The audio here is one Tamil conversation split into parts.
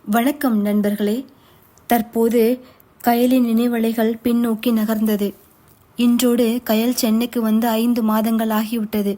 வணக்கம் நண்பர்களே. தற்போது கயலின் நினைவலைகள் பின்னோக்கி நகர்ந்தது. இன்றோடு கயல் சென்னைக்கு வந்து 5 மாதங்கள் ஆகிவிட்டது.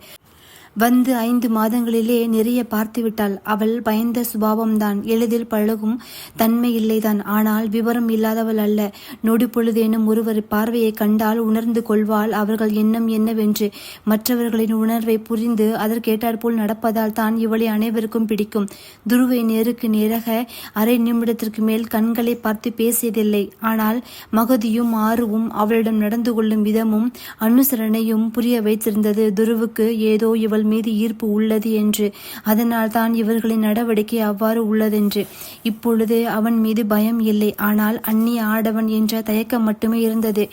வந்து 5 மாதங்களிலே நிறைய பார்த்துவிட்டாள். அவள் பயந்த சுபாவம்தான், எளிதில் பழகும் தன்மை இல்லைதான். ஆனால் விவரம் இல்லாதவள் அல்ல. நொடி பொழுதேனும் ஒருவர் பார்வையை கண்டால் உணர்ந்து கொள்வாள் அவர்கள் எண்ணம் என்னவென்று. மற்றவர்களின் உணர்வை புரிந்து அதற்கேற்றாற்போல் நடப்பதால் தான் இவளை அனைவருக்கும் பிடிக்கும். துருவை நேருக்கு நேராக அரை நிமிடத்திற்கு மேல் கண்களை பார்த்து பேசியதில்லை. ஆனால் மகதியும் ஆர்வமும் அவளிடம் நடந்து கொள்ளும் விதமும் அனுசரணையும் புரிய வைத்திருந்தது துருவுக்கு ஏதோ இவள் மீது ஈர்ப்பு உள்ளது என்று. அதனால் தான் இவர்களின் நடவடிக்கை அவ்வாறு உள்ளதென்று. இப்பொழுது அவன் மீது பயம் இல்லை, ஆனால் அந்நிய ஆடவன் என்ற தயக்கம் மட்டுமே இருந்தது.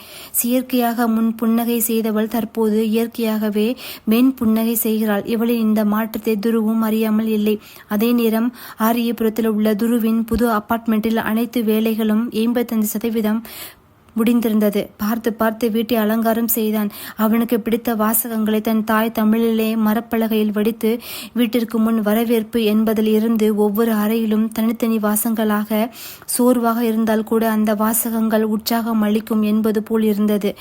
செயற்கையாக முன் புன்னகை செய்தவள் தற்போது இயற்கையாகவே மென் புன்னகை செய்கிறாள். இவளின் இந்த மாற்றத்தை துருவும் அறியாமல் இல்லை. அதே நேரம் ஆரியபுரத்தில் உள்ள துருவின் புது அபார்ட்மெண்டில் அனைத்து வேலைகளும் 85% முடிந்திருந்தது. பார்த்து பார்த்து வீட்டை அலங்காரம் செய்தான். அவனுக்கு பிடித்த வாசகங்களை தன் தாய் தமிழிலே மரப்பலகையில் வடித்து வீட்டிற்கு முன் வரவேற்பு என்பதில் இருந்து ஒவ்வொரு அறையிலும் தனித்தனி வாசகங்களாக சோர்வாக இருந்தால் கூட அந்த வாசகங்கள் உற்சாகம் அளிக்கும் என்பது போல் இருந்தது.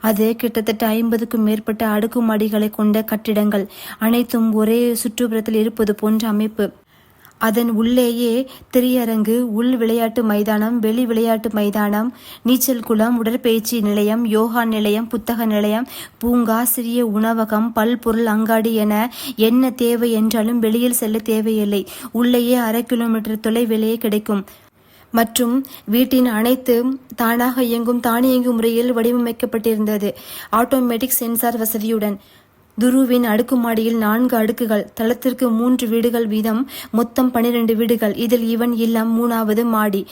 அது கிட்டத்தட்ட 50க்கும் மேற்பட்ட அடுக்குமாடிகளை கொண்ட கட்டிடங்கள், அனைத்தும் ஒரே சுற்றுப்புறத்தில் இருப்பது போன்ற அமைப்பு. அதன் உள்ளேயே திரையரங்கு, உள் விளையாட்டு மைதானம், வெளி விளையாட்டு மைதானம், நீச்சல் குளம், உடற்பயிற்சி நிலையம், யோகா நிலையம், புத்தக நிலையம், பூங்கா, சிறிய உணவகம், பல்பொருள் அங்காடி என என்ன தேவை என்றாலும் வெளியில் செல்ல தேவையில்லை. உள்ளேயே அரை கிலோமீட்டர் தொலைவிலேயே கிடைக்கும். மற்றும் வீட்டின் அனைத்து தானாக இயங்கும் தானியங்கு முறையில் வடிவமைக்கப்பட்டிருந்தது, ஆட்டோமேட்டிக் சென்சார் வசதியுடன். துருவின் அடுக்குமாடியில் 4 அடுக்குகள், தளத்திற்கு 3 வீடுகள் வீதம், மொத்தம் 12 வீடுகள். இதில் இவன் இல்லம் 3வது மாடி.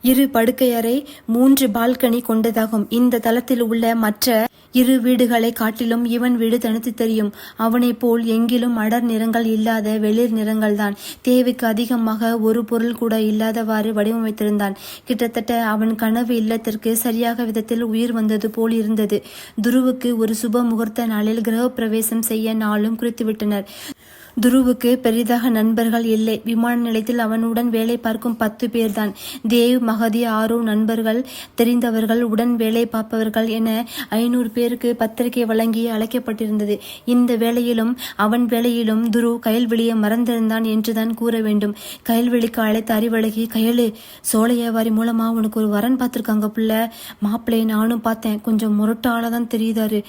2 படுக்கையறை, 3 பால்கனி கொண்டதாகும். இந்த தளத்தில் உள்ள மற்ற 2 வீடுகளை காட்டிலும் இவன் வீடு தனித்து தெரியும். அவனை போல் எங்கிலும் அடர் நிறங்கள் இல்லாத வெளிர் நிறங்கள்தான். தேவைக்கு அதிகமாக ஒரு பொருள் கூட இல்லாதவாறு வடிவமைத்திருந்தான். கிட்டத்தட்ட அவன் கனவு இல்லத்திற்கு சரியாக விதத்தில் உயிர் வந்தது போல் இருந்தது. துருவுக்கு ஒரு சுப முகூர்த்த நாளில் கிரகப்பிரவேசம் செய்ய நாளும் குறித்துவிட்டனர். துருவுக்கு பெரிதாக நண்பர்கள் இல்லை. விமான நிலையத்தில் அவனுடன் வேலை பார்க்கும் 10 பேர்தான். தேவ், மகதி, ஆரோ நண்பர்கள், தெரிந்தவர்கள், உடன் வேலை பார்ப்பவர்கள் என 500 பேருக்கு பத்திரிகை வழங்கி அழைக்கப்பட்டிருந்தது. இந்த வேளையிலும் அவன் வேளையிலும் துரு கயல்வெளியை மறந்திருந்தான் என்றுதான் கூற வேண்டும். கயல்வெளிக்கு அழைத்த அறிவழகி, கயலு, சோழையாவாரி மூலமா உனக்கு ஒரு வரன் பார்த்திருக்காங்க புள்ள. மாப்பிள்ளையை நானும் பார்த்தேன், கொஞ்சம் முரட்டாலதான் தெரியுதாரு.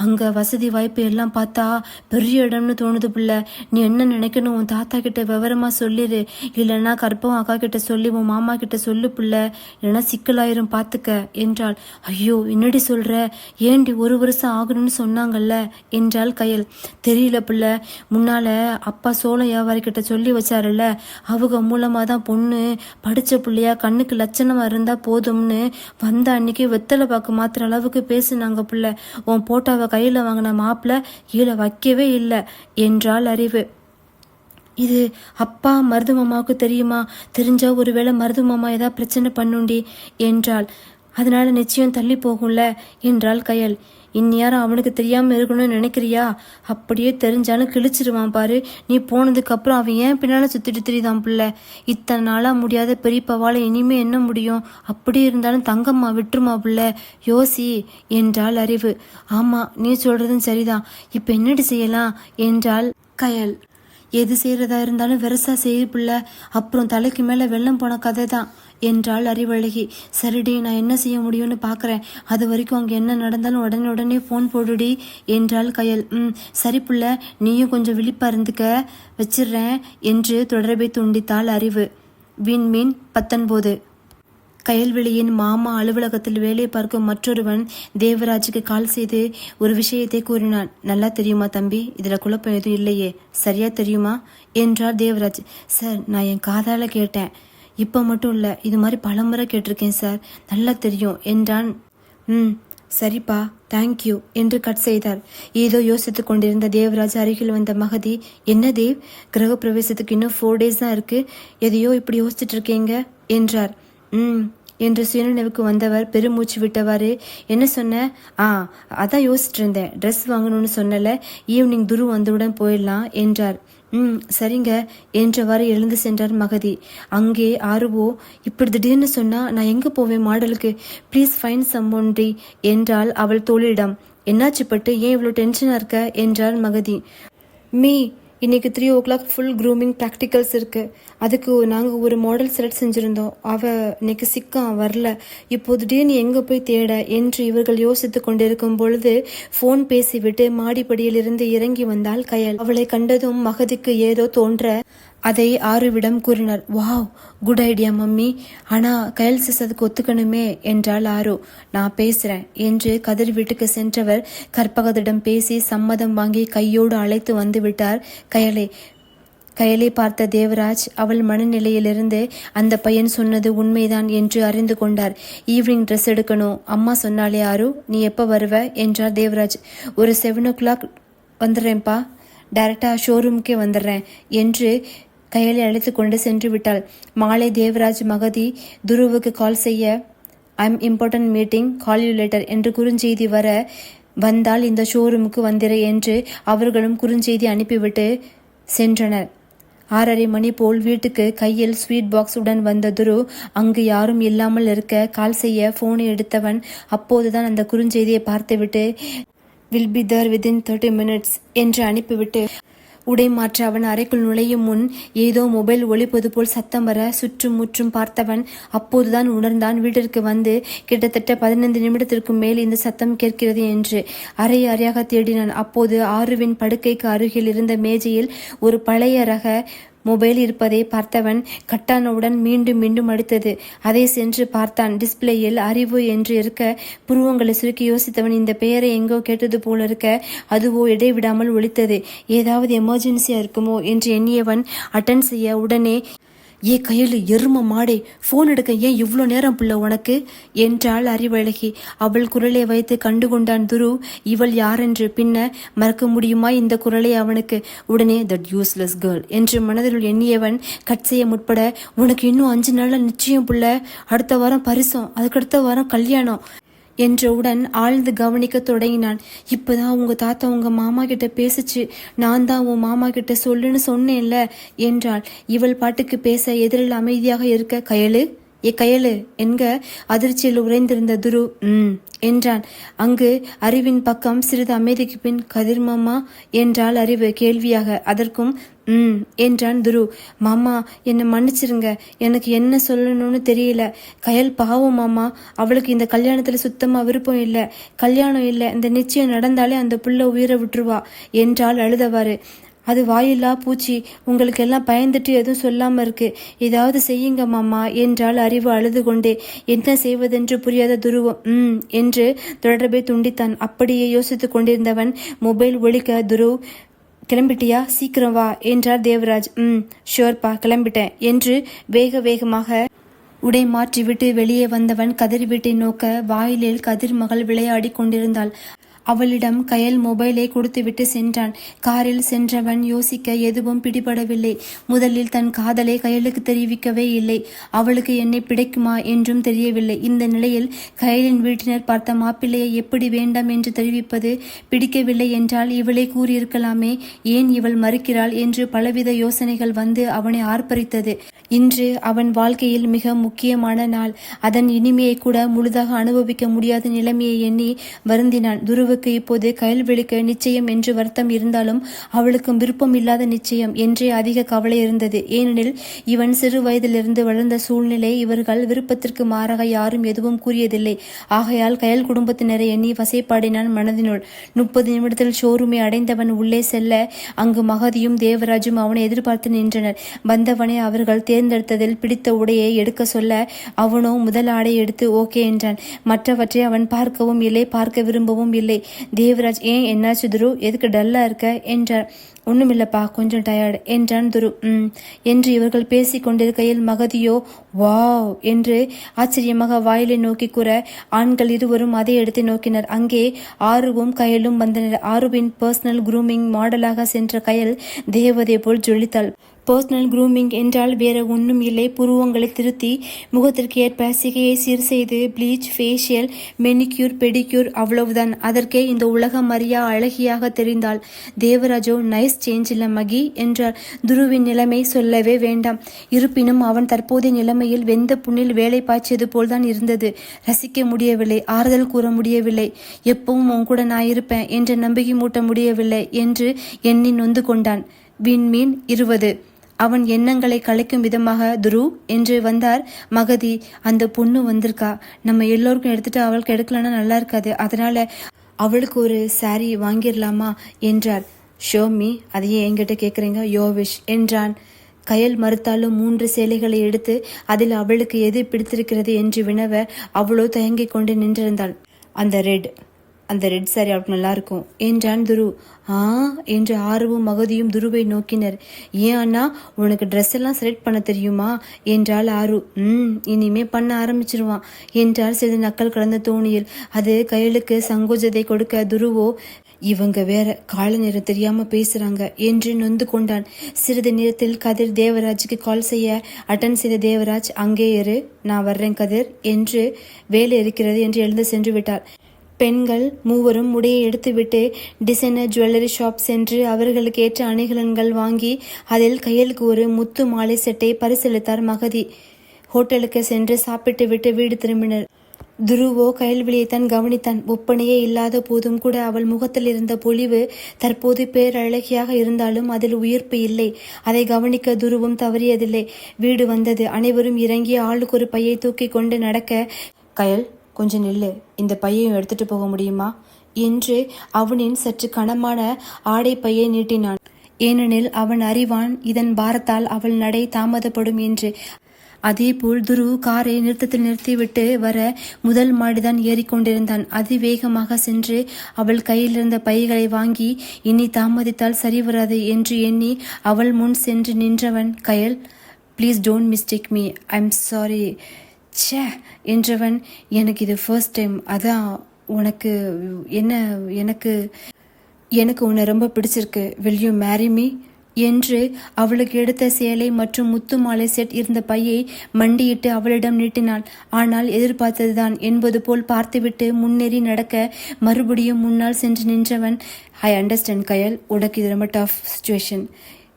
அங்க வசதி வாய்ப்பு எல்லாம் பார்த்தா பெரிய இடம்னு தோணுது புள்ள. நீ என்ன நினைக்கணும், உன் தாத்தா கிட்ட விவரமா சொல்லிடு, இல்லைன்னா கற்பம் அக்கா கிட்ட சொல்லி உன் மாமா கிட்ட சொல்லு புள்ள, இல்லைன்னா சிக்கலாயிரும் பாத்துக்க என்றாள். ஐயோ, என்னடி சொல்ற, ஏண்டி 1 வருஷம் ஆகணும்னு சொன்னாங்கல்ல என்றாள் கயல். தெரியல புள்ள, முன்னால அப்பா சோழ வியாபாரி கிட்ட சொல்லி வச்சாருல்ல, அவங்க மூலமா தான் பொண்ணு படிச்ச புள்ளையா கண்ணுக்கு லட்சணமா இருந்தா போதும்னு வந்த அன்னைக்கு வெத்தலை பாக்கு மாத்திர அளவுக்கு பேசுனாங்க புள்ள. உன் போட்டோவை கையில வாங்கின மாப்பிள்ள கீழே வைக்கவே இல்லை என்றாள் அறிவு. இது அப்பா மருதுமாமாவுக்கு தெரியுமா? தெரிஞ்சா ஒருவேளை மருதுமாமா ஏதாவது பிரச்சனை பண்ணுண்டி என்றாள். அதனால நிச்சயம் தள்ளி போகும்ல என்றாள் கயல். இந்நேரம் அவனுக்கு தெரியாம இருக்கணும்னு நினைக்கிறியா? அப்படியே தெரிஞ்சாலும் கிழிச்சிருவான் பாரு. நீ போனதுக்கு அப்புறம் அவன் ஏன் பின்னால சுத்திட்டு தெரியுதான் புள்ள. இத்தனை நாளா முடியாத பெரியப்பாவால இனிமே என்ன முடியும்? அப்படி இருந்தாலும் தங்கம்மா விட்டுருமா புள்ள, யோசி என்றாள் அறிவு. ஆமா, நீ சொல்றதும் சரிதான். இப்ப என்னடி செய்யலாம் என்றாள் கயல். எது செய்யறதா இருந்தாலும் வெரசா செய்ய புள்ள, அப்புறம் தலைக்கு மேல வெள்ளம் போன கதை தான் என்றாள் அறிவழகி. சரிடி, நான் என்ன செய்ய முடியும்னு பாக்குறேன். அது வரைக்கும் அங்க என்ன நடந்தாலும் உடனே போன் போடுடி என்றாள் கயல். சரி புள்ள, நீயும் கொஞ்சம் விழிப்பா இருந்துக்க, வச்சிடுறேன் என்று தொடர்பை துண்டித்தாள் அறிவு. விண்மீன் 19. கயல்வெளியின் மாமா அலுவலகத்தில் வேலை பார்க்கும் மற்றொருவன் தேவராஜுக்கு கால் செய்து ஒரு விஷயத்தை கூறினான். நல்லா தெரியுமா தம்பி, இதுல குழப்பம் எதுவும் இல்லையே, சரியா தெரியுமா என்றார் தேவராஜ். சார், நான் என் காதால கேட்டேன், இப்ப மட்டும் இல்ல, இது மாதிரி பலமுறை கேட்டிருக்கேன் சார், நல்லா தெரியும் என்றான். சரிப்பா, தேங்க்யூ என்று கட் செய்தார். ஏதோ யோசித்துக் கொண்டிருந்த தேவராஜ் அருகில் வந்த மகதி, என்ன தேவ், கிரக பிரவேசத்துக்கு இன்னும் 4 days தான் இருக்கு, எதையோ இப்படி யோசிச்சுட்டு இருக்கீங்க என்றார். என்று சுயநினைவுக்கு வந்தவர் பெருமூச்சு விட்டவாறு, என்ன சொன்ன? அதான் யோசிச்சுட்டு இருந்தேன், ட்ரெஸ் வாங்கணும்னு சொன்னல, ஈவினிங் துரு வந்தவுடன் போயிடலாம் என்றார். சரிங்க என்றவாறு எழுந்து சென்றார் மகதி. அங்கே ஆருவோ, இப்படி திடீர்னு சொன்னா நான் எங்க போவேன் மாடலுக்கு, ப்ளீஸ் ஃபைண்ட் சம்மொன்றி என்றாள் அவள் தோழியிடம். என்னாச்சு பட்டு, ஏன் இவ்வளோ டென்ஷனாக இருக்க என்றாள் மகதி. மீ, இன்னைக்கு 3 o'clock ஃபுல் க்ரூமிங் ப்ராக்டிகல்ஸ் இருக்குது. அதுக்கு நாங்கள் ஒரு மாடல் செலக்ட் செஞ்சுருந்தோம். அவள் இன்னைக்கு சிக்கான் வரல. இப்போ திடீர்னு எங்கே போய் தேட என்று இவர்கள் யோசித்து கொண்டிருக்கும் பொழுது ஃபோன் பேசிவிட்டு மாடிப்படியிலிருந்து இறங்கி வந்தாள் கயல். அவளை கண்டதும் மகதிக்கு ஏதோ தோன்ற அதை ஆருவிடம் கூறினார். வாவ், குட் ஐடியா மம்மி, ஆனால் கயல் சிஸ் அதுக்கு ஒத்துக்கணுமே என்றாள் ஆரு. நான் பேசுகிறேன் என்று கதிர் வீட்டுக்கு சென்றவர் கற்பகத்திடம் பேசி சம்மதம் வாங்கி கையோடு அழைத்து வந்து விட்டார் கயலை. கயலை பார்த்த தேவராஜ் அவள் மனநிலையிலிருந்து அந்த பையன் சொன்னது உண்மைதான் என்று அறிந்து கொண்டார். ஈவினிங் ட்ரெஸ் எடுக்கணும், அம்மா சொன்னாலே ஆரு, நீ எப்போ வருவ என்றார் தேவராஜ். ஒரு 7 o'clock வந்துடுறேன்ப்பா, டைரக்டாக ஷோரூமுக்கே வந்துடுறேன் என்று கையலை அழைத்து கொண்டு சென்று விட்டாள். மாலை தேவராஜ் மகதி துருவுக்கு கால் செய்ய, I'm important meeting, call you later என்று குறுஞ்செய்தி வந்தால் இந்த ஷோரூமுக்கு வந்திர என்று அவர்களும் குறுஞ்செய்தி அனுப்பிவிட்டு சென்றனர். 6:30 மணி போல் வீட்டுக்கு கையில் ஸ்வீட் பாக்ஸ் உடன் வந்த துரு அங்கு யாரும் இல்லாமல் இருக்க கால் செய்ய போனை எடுத்தவன் அப்போதுதான் அந்த குறுஞ்செய்தியை பார்த்துவிட்டு will be there within 30 minutes என்று அனுப்பிவிட்டு உடை மாற்ற அவன் அறைக்குள் நுழையும் முன் ஏதோ மொபைல் ஒலிப்பது போல் சத்தம் வர சுற்றும் முற்றும் பார்த்தவன் அப்போதுதான் உணர்ந்தான் வீட்டிற்கு வந்து கிட்டத்தட்ட 15 நிமிடத்திற்கு மேல் இந்த சத்தம் கேட்கிறது என்று. அறையாக தேடினான். அப்போது ஆருவின் படுக்கைக்கு அருகில் இருந்த மேஜையில் ஒரு பழைய ரக மொபைல் இருப்பதை பார்த்தவன் கட்டானவுடன் மீண்டும் மீண்டும் அடித்தது. அதை சென்று பார்த்தான். டிஸ்பிளேயில் அறிவு என்று இருக்க புருவங்களை சுருக்கி யோசித்தவன் இந்த பெயரை எங்கோ கேட்டது போல இருக்க அதுவோ இடைவிடாமல் ஒலித்தது. ஏதாவது எமர்ஜென்சியா இருக்குமோ என்று எண்ணியவன் அட்டன் செய்ய உடனே, ஏ கையில் எரும மாடே, ஃபோன் எடுக்க ஏன் இவ்வளோ நேரம் புள்ள உனக்கு என்றாள் அறிவழகி. அவள் குரலை வைத்து கண்டுகொண்டான் துரு இவள் யாரென்று. பின்ன மறக்க முடியுமா இந்த குரலை அவனுக்கு? உடனே தட் யூஸ்லெஸ் கேர்ள் என்று மனதில் எண்ணியவன் கட் செய்ய முற்பட, உனக்கு இன்னும் 5 நாள்ல நிச்சயம் புள்ள, அடுத்த வாரம் பரிசம், அதுக்கடுத்த வாரம் கல்யாணம் என்றவுடன் ஆழ்ந்து கவனிக்க தொடங்கினான். இப்பதான் உங்க தாத்தா உங்க மாமா கிட்ட பேசிச்சு, நான் தான் உன் மாமா கிட்ட சொல்லுன்னு சொன்னேன்ல என்றாள். இவள் பாட்டுக்கு பேச எதிரில் அமைதியாக இருக்க, கயலு கயலு என்க அதிர்ச்சியில் உறைந்திருந்த துரு என்றான். அங்கு அறிவின் பக்கம் சிறிது அமைதிக்கு பின், கதிர் மாமா என்றாள் அறிவு கேள்வியாக. அதற்கும் என்றான் துரு. மாமா என்னை மன்னிச்சிருங்க, எனக்கு என்ன சொல்லணும்னு தெரியல. கயல் பாவம் மாமா, அவளுக்கு இந்த கல்யாணத்துல சுத்தமா விருப்பம் இல்லை. கல்யாணம் இல்லை, இந்த நிச்சயம் நடந்தாலே அந்த புள்ள உயிரை விட்டுருவா என்றால் அழுதவாறு. அது வாயில்லா பூச்சி, உங்களுக்கு எல்லாம் பயந்துட்டு எதுவும் சொல்லாம இருக்கு, ஏதாவது செய்யுங்க மாமா என்றால் அறிவு அழுது கொண்டே. என்ன செய்வதென்று புரியாத துருவம் என்று தொடர்பை துண்டித்தான். அப்படியே யோசித்துக் கொண்டிருந்தவன் மொபைல் ஒலிக்க, துரு கிளம்பிட்டியா, சீக்கிரம் வா என்றார் தேவராஜ். ஷோர்ப்பா, கிளம்பிட்டேன் என்று வேகமாக உடை மாற்றிவிட்டு வெளியே வந்தவன் கதிர் வீட்டை நோக்க வாயிலில் கதிர் மகள் விளையாடி கொண்டிருந்தாள். அவளிடம் கயல் மொபைலை கொடுத்துவிட்டு சென்றான். காரில் சென்றவன் யோசிக்க எதுவும் பிடிபடவில்லை. முதலில் தன் காதலை கயலுக்கு தெரிவிக்கவே இல்லை. அவளுக்கு என்னை பிடிக்குமா என்றும் தெரியவில்லை. இந்த நிலையில் கயலின் வீட்டினர் பார்த்த மாப்பிள்ளையை எப்படி வேண்டாம் என்று தெரிவிப்பது? பிடிக்கவில்லை என்றால் இவளை கூறியிருக்கலாமே, ஏன் இவள் மறுக்கிறாள் என்று பலவித யோசனைகள் வந்து அவனை ஆர்ப்பரித்தது. இன்று அவன் வாழ்க்கையில் மிக முக்கியமான நாள். அதன் இனிமையை கூட முழுதாக அனுபவிக்க முடியாத நிலைமையை எண்ணி வருந்தினான். துருவுக்கு இப்போது கயல்வெளிக்கு நிச்சயம் என்று வருத்தம் இருந்தாலும் அவளுக்கும் விருப்பம் இல்லாத நிச்சயம் என்றே அதிக கவலை இருந்தது. ஏனெனில் இவன் சிறு வயதிலிருந்து வளர்ந்த சூழ்நிலை இவர்கள் விருப்பத்திற்கு மாறாக யாரும் எதுவும் கூறியதில்லை. ஆகையால் கயல் குடும்பத்தினரை எண்ணி வசைப்பாடினான் மனதினுள். 30 நிமிடத்தில் ஷோரூமை அடைந்தவன் உள்ளே செல்ல அங்கு மகதியும் தேவராஜும் அவனை எதிர்பார்த்து நின்றனர். வந்தவனை அவர்கள் தேர்ந்தெடுத்ததில் பிடித்த உடையை எடுக்க சொல்ல அவனோ முதல் ஆடை எடுத்து ஓகே என்றான். மற்றவற்றை அவன் பார்க்கவும் இல்லை, பார்க்க விரும்பவும் இல்லை. தேவராஜ், ஏன் என்னாச்சு துரு, எதுக்கு டல்லா இருக்க என்றார். ஒண்ணுமில்லப்பா, கொஞ்சம் டயர்டு என்றான் துரு. என்று இவர்கள் பேசிக் கொண்டிருக்கையில் மகதியோ வாவ் என்று ஆச்சரியமாக வாயிலை நோக்கி கூற ஆண்கள் இருவரும் அதை எடுத்து நோக்கினர். அங்கே ஆருவும் கயலும் வந்தனர். ஆருவின் பர்சனல் குரூமிங் மாடலாக சென்ற கயல் தேவதை போல் ஜொலித்தாள். பர்சனல் க்ரூமிங் என்றால் வேற ஒன்றும் இல்லை. புருவங்களை திருத்தி முகத்திற்கு ஏற்ப சிகையை சீர் செய்து ப்ளீச், ஃபேஷியல், மெனிக்யூர், பெடிக்யூர், அவ்வளவுதான். அதற்கே இந்த உலகம் அறியா அழகியாக தெரிந்தாள். தேவராஜோ நைஸ் சேஞ்ச் இல்ல மகி என்றார். துருவின் நிலைமை சொல்லவே வேண்டாம். இருப்பினும் அவன் தற்போதைய நிலைமையில் வெந்த புண்ணில் வேலை பாய்ச்சியது போல்தான் இருந்தது. ரசிக்க முடியவில்லை, ஆறுதல் கூற முடியவில்லை, எப்பவும் உன் கூட நான் இருப்பேன் என்ற நம்பிக்கை மூட்ட முடியவில்லை என்று எண்ணி நொந்து கொண்டான். விண்மீன் 20. அவன் எண்ணங்களை கலைக்கும் விதமாக துரு என்று வந்தார் மகதி. அந்த பொண்ணு வந்திருக்கா, நம்ம எல்லோருக்கும் எடுத்துட்டு அவளுக்கு எடுக்கலன்னா நல்லா இருக்காது, அதனால அவளுக்கு ஒரு சாரி வாங்கிடலாமா என்றார். ஷோமி, அதையே என்கிட்ட கேட்குறீங்க, யோவிஷ் என்றான். கயல் மறுத்தாலும் 3 சேலைகளை எடுத்து அதில் அவளுக்கு எது பிடித்திருக்கிறது என்று வினவ அவளோ தயங்கிக் கொண்டு நின்றிருந்தாள். அந்த ரெட் சாரி அவளுக்கு நல்லா இருக்கும் என்றான் துரு. என்று ஆர்வம் மகதியும் துருவை நோக்கினர். ஏன் அண்ணா, உனக்கு ட்ரெஸ் எல்லாம் செலக்ட் பண்ண தெரியுமா என்றாள் ஆரு. இனிமே பண்ண ஆரம்பிச்சிருவான் என்றார் சிறிது நக்கல் கலந்த தோணியில். அது கையலுக்கு சங்கோஜத்தை கொடுக்க துருவோ இவங்க வேற கால நேரம் தெரியாம பேசுறாங்க என்று நொந்து கொண்டான். சிறிது நேரத்தில் கதிர் தேவராஜுக்கு கால் செய்ய அட்டன் செய்த தேவராஜ், அங்கே இரு, நான் வர்றேன் கதிர் என்று வேலை இருக்கிறது என்று எழுந்து சென்று விட்டார். பெண்கள் மூவரும் உடையை எடுத்துவிட்டு டிசைனர் ஜுவல்லரி ஷாப் சென்று அவர்களுக்கு ஏற்ற அணிகலன்கள் வாங்கி அதில் கையலுக்கு ஒரு முத்து மாலை செட்டை பரிசளித்தார் மகதி. ஹோட்டலுக்கு சென்று சாப்பிட்டு விட்டு வீடு திரும்பினர். துருவோ கயல்விழியைத்தான் கவனித்தான். ஒப்பனையே இல்லாத போதும் கூட அவள் முகத்தில் இருந்த பொலிவு தற்போது பேரழகியாக இருந்தாலும் அதில் உயிர்ப்பு இல்லை. அதை கவனிக்க துருவும் தவறியதில்லை. வீடு வந்தது. அனைவரும் இறங்கி ஆளுக்கு ஒரு பையை தூக்கி கொண்டு நடக்க, கயல் கொஞ்சம் நில்லு, இந்த பையையும் எடுத்துட்டு போக முடியுமா என்று அவனின் சற்று கனமான ஆடை பையை நீட்டினான். ஏனெனில் அவன் அறிவான் இதன் பாரத்தால் அவள் நடை தாமதப்படும் என்று. அதேபோல் துரு காரை நிறுத்தத்தில் நிறுத்திவிட்டு வர முதல் மாடிதான் ஏறிக்கொண்டிருந்தான். அதிவேகமாக சென்று அவள் கையில் இருந்த பைகளை வாங்கி இனி தாமதித்தால் சரி வராது என்று எண்ணி அவள் முன் சென்று நின்றவன், Kayal please don't mistake me, I am sorry ச்சே என்றவன், எனக்கு இது ஃபர்ஸ்ட் டைம், அதான் உனக்கு எனக்கு உன்னை ரொம்ப பிடிச்சிருக்கு, வில் யூ மேரி மீ என்று அவளுக்கு எடுத்த சேலை மற்றும் முத்து மாலை செட் இருந்த பையை மண்டியிட்டு அவளிடம் நீட்டினாள். ஆனால் எதிர்பார்த்ததுதான் என்பது போல் பார்த்துவிட்டு முன்னேறி நடக்க மறுபடியும் முன்னால் சென்று நின்றவன், ஐ அண்டர்ஸ்டாண்ட் கயல், உனக்கு இது ரொம்ப டஃப் சுச்சுவேஷன்,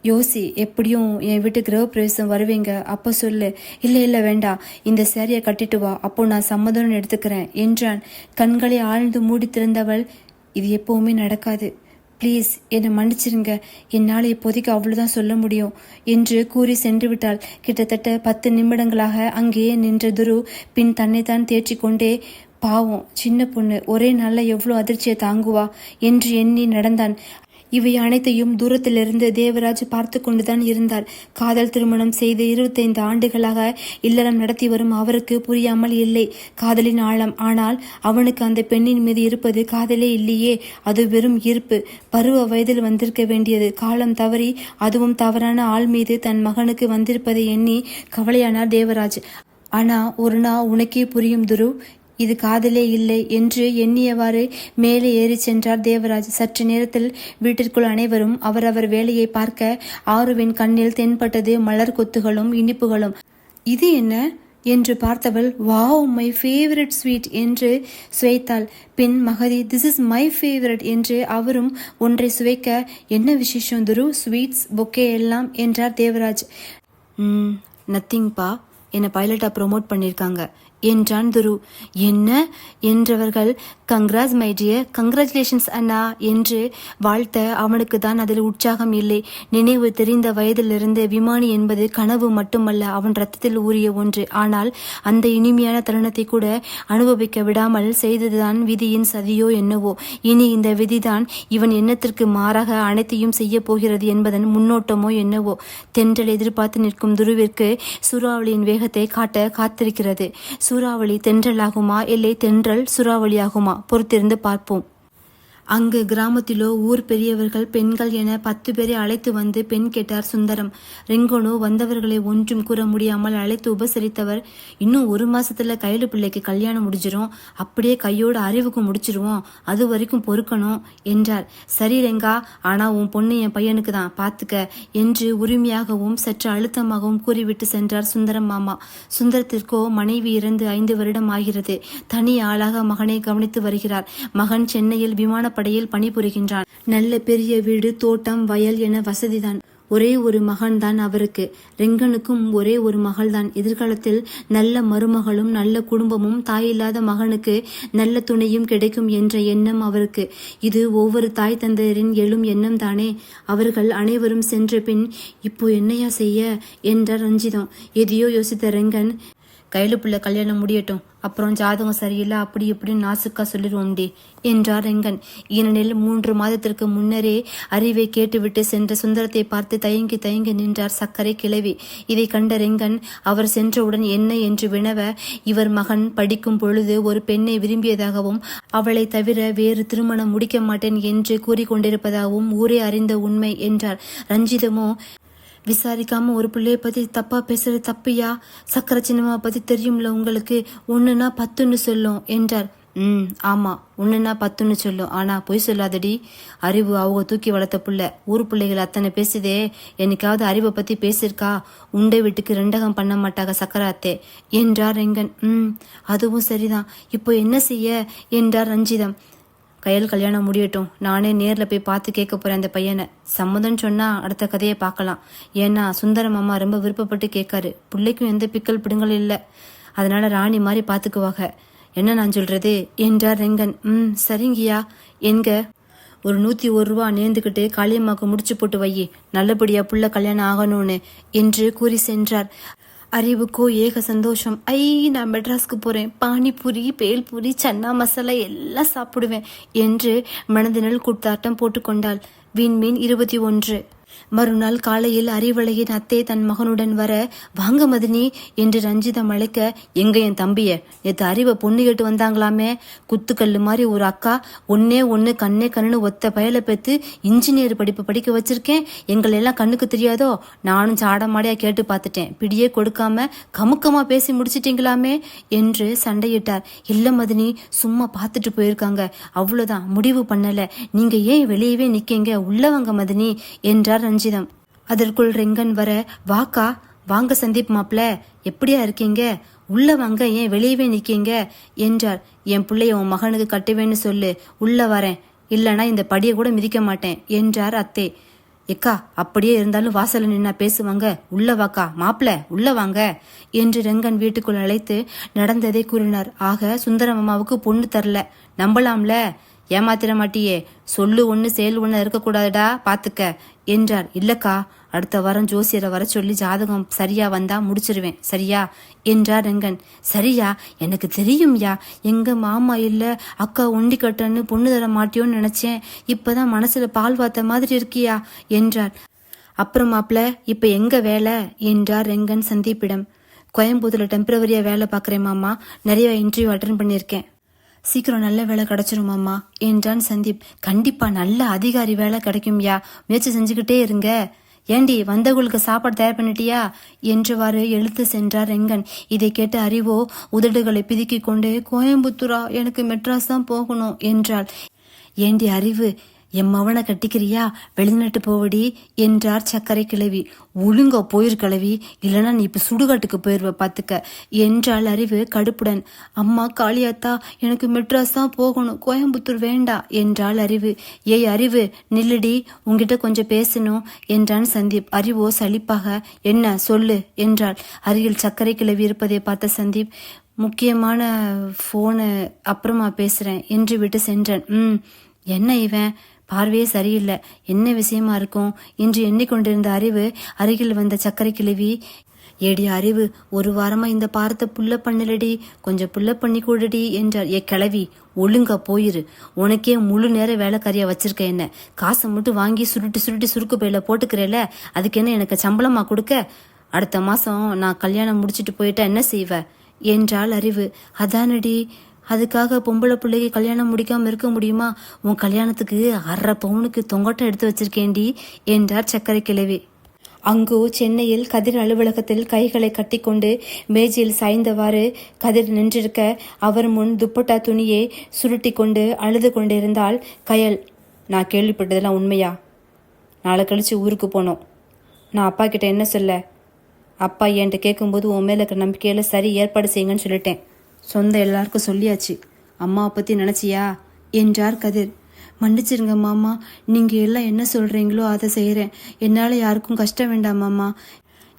யோசி, எப்படியும் என் வீட்டு கிரக பிரவேசம் வருவீங்க, அப்போ சொல்லு. இல்லை வேண்டாம், இந்த சேரியை கட்டிட்டு வா, அப்போ நான் சம்மதம் எடுத்துக்கிறேன் என்றான். கண்களை ஆழ்ந்து மூடி திறந்தவள், இது எப்பவுமே நடக்காது, ப்ளீஸ் என்னை மன்னிச்சிருங்க, என்னால் இப்போதைக்கு அவ்வளோதான் சொல்ல முடியும் என்று கூறி சென்று விட்டாள். கிட்டத்தட்ட 10 நிமிடங்களாக அங்கேயே நின்ற துரு பின் தன்னைத்தான் தேற்றி கொண்டே, பாவம் சின்ன பொண்ணு, ஒரே நாளில் எவ்வளோ அதிர்ச்சியை தாங்குவா என்று எண்ணி நடந்தான். இவை அனைத்தையும் தூரத்திலிருந்து தேவராஜ் பார்த்து கொண்டுதான் இருந்தார். காதல் திருமணம் செய்து 25 ஆண்டுகளாக இல்லறம் நடத்தி வரும் அவருக்கு புரியாமல் இல்லை காதலின் ஆழம். ஆனால் அவனுக்கு அந்த பெண்ணின் மீது இருப்பது காதலே இல்லையே, அது வெறும் ஈர்ப்பு. பருவ வயதில் வந்திருக்க வேண்டியது காலம் தவறி அதுவும் தவறான ஆள் மீது தன் மகனுக்கு வந்திருப்பதை எண்ணி கவலையானார் தேவராஜ். ஆனா ஒரு நாள் உனக்கே புரியும் துரு, இது காதலே இல்லை என்று எண்ணியவாறு மேலே ஏறி சென்றார் தேவராஜ். சற்று நேரத்தில் வீட்டிற்குள் அனைவரும் அவரவர் வேலையை பார்க்க ஆருவின் கண்ணில் தென்பட்டது மலர் கொத்துகளும் இனிப்புகளும். இது என்ன என்று பார்த்தவள், வாவ் மை ஃபேவரட் ஸ்வீட் என்று சுவைத்தாள். பின் Magathi, this is my favourite என்று அவரும் ஒன்றை சுவைக்க, என்ன விசேஷம் துரு, ஸ்வீட்ஸ் பொக்கே எல்லாம் என்றார் தேவராஜ். நத்திங்பா, என்னை பைலட்டா ப்ரொமோட் பண்ணியிருக்காங்க என்றான் துரு. என்ன என்றவர்கள், கங்க்ராஸ் மை டியர், கங்க்ராச்சுலேஷன்ஸ் அண்ணா என்று வாழ்த்த அவனுக்கு தான் அதில் உற்சாகம் இல்லை. நினைவு தெரிந்த வயதிலிருந்து விமானி என்பது கனவு மட்டுமல்ல, அவன் ரத்தத்தில் ஊறிய ஒன்று. ஆனால் அந்த இனிமையான தருணத்தை கூட அனுபவிக்க விடாமல் செய்ததுதான் விதியின் சதியோ என்னவோ. இனி இந்த விதிதான் இவன் எண்ணத்திற்கு மாறாக அனைத்தையும் செய்ய போகிறது என்பதன் முன்னோட்டமோ என்னவோ. தென்றல் எதிர்பார்த்து நிற்கும் துருவிற்கு சூறாவளியின் வேகத்தை காட்ட காத்திருக்கிறது. சூறாவளி தென்றலாகுமா இல்லை தென்றல் சூறாவளியாகுமா? பொறுத்திருந்து பார்ப்போம். அங்கு கிராமத்திலோ ஊர் பெரியவர்கள் பெண்கள் என 10 பேரை அழைத்து வந்து பெண் கேட்டார் சுந்தரம். ரெங்கனோ வந்தவர்களை ஒன்றும் கூற முடியாமல் அழைத்து உபசரித்தவர், இன்னும் 1 மாசத்துல கையில பிள்ளைக்கு கல்யாணம் முடிஞ்சிரும், அப்படியே கையோட அறிவுக்கு முடிச்சிருவோம், அது வரைக்கும் பொறுக்கணும் என்றார். சரி ரெங்கா, ஆனா உன் பொண்ணு என் பையனுக்கு தான், பாத்துக்க என்று உரிமையாகவும் சற்று அழுத்தமாகவும் கூறிவிட்டு சென்றார் சுந்தரம் மாமா. சுந்தரத்திற்கோ மனைவி இறந்து 5 வருடம் ஆகிறது. தனி ஆளாக மகனை கவனித்து வருகிறார். மகன் சென்னையில் விமானப்படையில் பணிபுரிகின்றான். நல்ல பெரிய வீடு, தோட்டம், வயல் என வசதிதான். ஒரே ஒரு மகன்தான் அவருக்கு. ரெங்கனுக்கும் ஒரே ஒரு மகள்தான். எதிர்காலத்தில் நல்ல மருமகளும் நல்ல குடும்பமும் தாயில்லாத மகனுக்கு நல்ல துணையும் கிடைக்கும் என்ற எண்ணம் அவருக்கு. இது ஒவ்வொரு தாய் தந்தையரின் எழும் எண்ணம் தானே. அவர்கள் அனைவரும் சென்ற பின் இப்போ என்னையா செய்ய என்றார் ரஞ்சிதம். எதையோ யோசித்த ரெங்கன், கையில புள்ள கல்யாணம் முடியட்டும், அப்புறம் ஜாதகம் சரியில்லை அப்படி இப்படின்னு நாசுக்கா சொல்லிடுவோம்டி என்றார் ரெங்கன். ஏனெனில் 3 மாதத்திற்கு முன்னரே அறிவை கேட்டுவிட்டு சென்ற சுந்தரத்தை பார்த்து தயங்கி தயங்கி நின்றார் சக்கரை கிழவி. இதை கண்ட ரெங்கன் அவர் சென்றவுடன் என்ன என்று வினவ, இவர் மகன் படிக்கும் பொழுது ஒரு பெண்ணை விரும்பியதாகவும் அவளை தவிர வேறு திருமணம் முடிக்க மாட்டேன் என்று கூறிக்கொண்டிருப்பதாகவும் ஊரே அறிந்த உண்மை என்றார். ரஞ்சிதமோ, விசாரிக்காம ஒரு பிள்ளைய பத்தி தப்பா பேசுறது தப்பியா? சக்கரை சின்னம்மா பத்தி தெரியும்ல உங்களுக்கு, 1ன்னா 10ன்னு சொல்லும் என்றார். ஆமா, 1ன்னா 10ன்னு சொல்லும், ஆனா பொய் சொல்லாதடி. அறிவு அவங்க தூக்கி வளர்த்த புள்ள, ஊர் பிள்ளைகள் அத்தனை பேசுதே, என்னைக்காவது அறிவை பத்தி பேசிருக்கா? உண்டை வீட்டுக்கு 2 பண்ண மாட்டாங்க சக்கரை அத்தே என்றார் ரெங்கன். அதுவும் சரிதான், இப்போ என்ன செய்ய என்றார் ரஞ்சிதம். கையில் கல்யாணம் முடியட்டும், நானே நேரில் போய் பார்த்து கேட்க போறேன் அந்த பையனை. சம்மதம் சொன்னா அடுத்த கதையை பார்க்கலாம். ஏன்னா சுந்தரம் அம்மா ரொம்ப விருப்பப்பட்டு கேட்காரு. பிள்ளைக்கும் எந்த பிக்கல் பிடுங்கள் இல்லை, அதனால ராணி மாதிரி பார்த்துக்குவாங்க. என்ன நான் சொல்றது என்றார் ரெங்கன். சரிங்கய்யா. எங்க ஒரு 101 ரூபா நேர்ந்துக்கிட்டு காளியம்மாக்கு முடிச்சு போட்டு வை, நல்லபடியா புள்ள கல்யாணம் ஆகணும்னு என்று கூறி சென்றார். அறிவுக்கோ ஏக சந்தோஷம். நான் மெட்ராஸ்க்கு போறேன், பானிபூரி, பேல்பூரி, சன்னா மசாலா எல்லாம் சாப்பிடுவேன் என்று மனதினல் கூட்டாட்டம் போட்டுக்கொண்டாள். விண்மீன் 21. மறுநாள் காலையில் அறிவழகின் அத்தை தன் மகனுடன் வர, வாங்க மதினி என்று ரஞ்சிதம் அழைக்க, எங்க என் தம்பிய, நேற்று அறிவை பொண்ணு கேட்டு வந்தாங்களாமே, குத்துக்கல்லு மாதிரி ஒரு அக்கா, ஒண்ணு கண்ணே கண்ணுன்னு ஒத்த பயலை பெற்று இன்ஜினியர் படிப்பு படிக்க வச்சிருக்கேன், எங்களெல்லாம் கண்ணுக்கு தெரியாதோ? நானும் சாடமாடியா கேட்டு பார்த்துட்டேன், பிடியே கொடுக்காம கமுக்கமா பேசி முடிச்சிட்டீங்களாமே என்று சண்டையிட்டார். இல்ல மதினி, சும்மா பார்த்துட்டு போயிருக்காங்க, அவ்வளவுதான், முடிவு பண்ணல. நீங்க ஏன் வெளியவே நிக்கீங்க, உள்ளவங்க மதினி என்றார் ரஞ்சிதம். அதற்குள் ரெங்கன் வர, வாக்கா, வாங்க சந்தீப் மாப்ள, எப்படியா இருக்கீங்க, உள்ள வாங்க, ஏன் வெளியவே நிக்கீங்க என்றார். என் பிள்ளைய உன் மகனுக்கு கட்டுவேன்னு சொல்லு, உள்ள வரேன், இல்லனா இந்த படியை கூட மிதிக்க மாட்டேன் என்றார் அத்தே. எக்கா, அப்படியே இருந்தாலும் வாசல்ல நின்னா பேசுவாங்க, உள்ள வாக்கா, மாப்ள உள்ள வாங்க என்று ரெங்கன் வீட்டுக்குள் அழைத்து நடந்ததை கூறினார். ஆக சுந்தரம் அம்மாவுக்கு பொண்ணு தரல, நம்பலாம்ல, ஏமாத்திர மாட்டியே, சொல்லு ஒண்ணு செயல் ஒண்ணு இருக்கக்கூடாதுடா, பாத்துக்க என்றார். இல்லக்கா, அடுத்த வாரம் ஜோசியரை வர சொல்லி ஜாதகம் சரியா வந்தா முடிச்சிருவேன், சரியா என்றார் ரெங்கன். சரியா, எனக்கு தெரியும்யா, எங்க மாமா இல்ல அக்கா ஒண்டி கட்டன்னு பொண்ணு தர மாட்டியோன்னு நினைச்சேன், இப்பதான் மனசுல பால் வாத்த மாதிரி இருக்கியா என்றார். அப்புறம் மாப்ள, இப்ப எங்க வேலை என்றார் ரெங்கன் சந்தீப்பிடம். கோயம்புத்தூர்ல டெம்பரவரியா வேலை பாக்குறேன் மாமா, நிறைய இன்டர்வியூ அட்டன் பண்ணிருக்கேன், சீக்கிரம் நல்ல வேலை கிடைச்சிருமாமா என்றான் சந்தீப். கண்டிப்பா நல்ல அதிகாரி வேலை கிடைக்கும்யா, முயற்சி செஞ்சுக்கிட்டே இருங்க. ஏண்டி, வந்தவங்களுக்கு சாப்பாடு தயார் பண்ணிட்டியா என்றவாறு எழுத்து சென்றார் ரெங்கன். இதை கேட்ட அறிவோ உதடுகளை பிதுக்கிக் கொண்டு, கோயம்புத்தூரா, எனக்கு மெட்ராஸ் தான் போகணும் என்றாள். ஏண்டி அறிவு, என் மவனை கட்டிக்கிறியா, வெளிநாட்டு போவடி என்றார் சக்கரை கிழவி. ஒழுங்கா போயிரு கிழவி, இல்லைன்னா நீ இப்ப சுடுகாட்டுக்கு போயிருவ பாத்துக்க என்றாள் அறிவு கடுப்புடன். அம்மா காளியாத்தா, எனக்கு மெட்ராஸ் தான் போகணும், கோயம்புத்தூர் வேண்டா என்றாள் அறிவு. ஏய் அறிவு, நில்லுடி, உங்ககிட்ட கொஞ்சம் பேசணும் என்றான் சந்தீப். அறிவோ சலிப்பாக, என்ன சொல்லு என்றாள். அருகில் சக்கரை கிழவி இருப்பதை பார்த்த சந்தீப், முக்கியமான போனு, அப்புறமா பேசுறேன் என்று விட்டு சென்றேன். என்ன இவன் பார்வையே சரியில்லை, என்ன விஷயமா இருக்கும் என்று எண்ணிக்கொண்டிருந்த அறிவு அருகில் வந்த சக்கரை கிழவி, ஏடி அறிவு, 1 வாரமா இந்த பாரத்தை புள்ள பண்ணலடி, கொஞ்சம் புள்ள பண்ணி கூடடி என்றார். கிழவி, ஒழுங்கா போயிரு, உனக்கே முழு நேர வேலைக்காரியா வச்சிருக்க, என்ன காசை மட்டும் வாங்கி சுருட்டி சுருக்கு பையில போட்டுக்கிறேல, அதுக்கு என்ன எனக்கு சம்பளமா கொடுக்க? அடுத்த மாசம் நான் கல்யாணம் முடிச்சிட்டு போயிட்டா என்ன செய்வ என்றாள் அறிவு. அதானடி, அதுக்காக பொம்பளை பிள்ளைக்கு கல்யாணம் முடிக்காம இருக்க முடியுமா? உன் கல்யாணத்துக்கு 1/2 பவுனுக்கு தொங்கோட்டம் எடுத்து வச்சிருக்கேண்டி என்றார் சக்கரை கிழவி. அங்கோ சென்னையில் கதிர் அலுவலகத்தில் கைகளை கட்டிக்கொண்டு மேஜையில் சாய்ந்தவாறு கதிர் நின்றிருக்க அவர் முன் துப்பட்டா துணியை சுருட்டி கொண்டு அழுது கொண்டிருந்தாள் கயல். நான் கேள்விப்பட்டதெல்லாம் உண்மையா? நாளை கழிச்சு ஊருக்கு போனோம். நான் அப்பா கிட்ட என்ன சொல்ல? அப்பா என்கிட்ட கேட்கும்போது உன் மேல இருக்கிற நம்பிக்கையில் சரி ஏற்பாடு செய்யுங்கன்னு சொல்லிட்டேன். சொந்த எல்லாருக்கும் சொல்லியாச்சு. அம்மாவை பற்றி நினச்சியா என்றார் கதிர். மன்னிச்சிருங்க மாமா, நீங்கள் எல்லாம் என்ன சொல்கிறீங்களோ அதை செய்கிறேன். என்னால் யாருக்கும் கஷ்டம் வேண்டாம் மாமா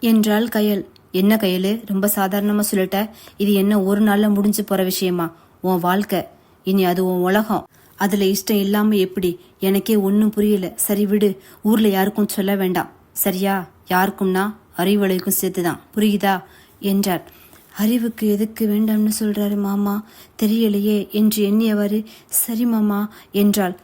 என்றாள் கயல். என்ன கயல், ரொம்ப சாதாரணமாக சொல்லிட்ட. இது என்ன ஒரு நாளில் முடிஞ்சு போகிற விஷயமா? உன் வாழ்க்கை, இனி அது உன் உலகம். அதில் இஷ்டம் இல்லாமல் எப்படி? எனக்கே ஒன்றும் புரியல. சரி விடு, ஊரில் யாருக்கும் சொல்ல வேண்டாம் சரியா? யாருக்கும்னா அறிவளைக்கும் சேர்த்து தான், புரியுதா என்றார். அறிவுக்கு எதுக்கு வேண்டாம்னு சொல்றாரு மாமா, தெரியலையே என்று எண்ணியவாறு சரி மாமா என்றாள்.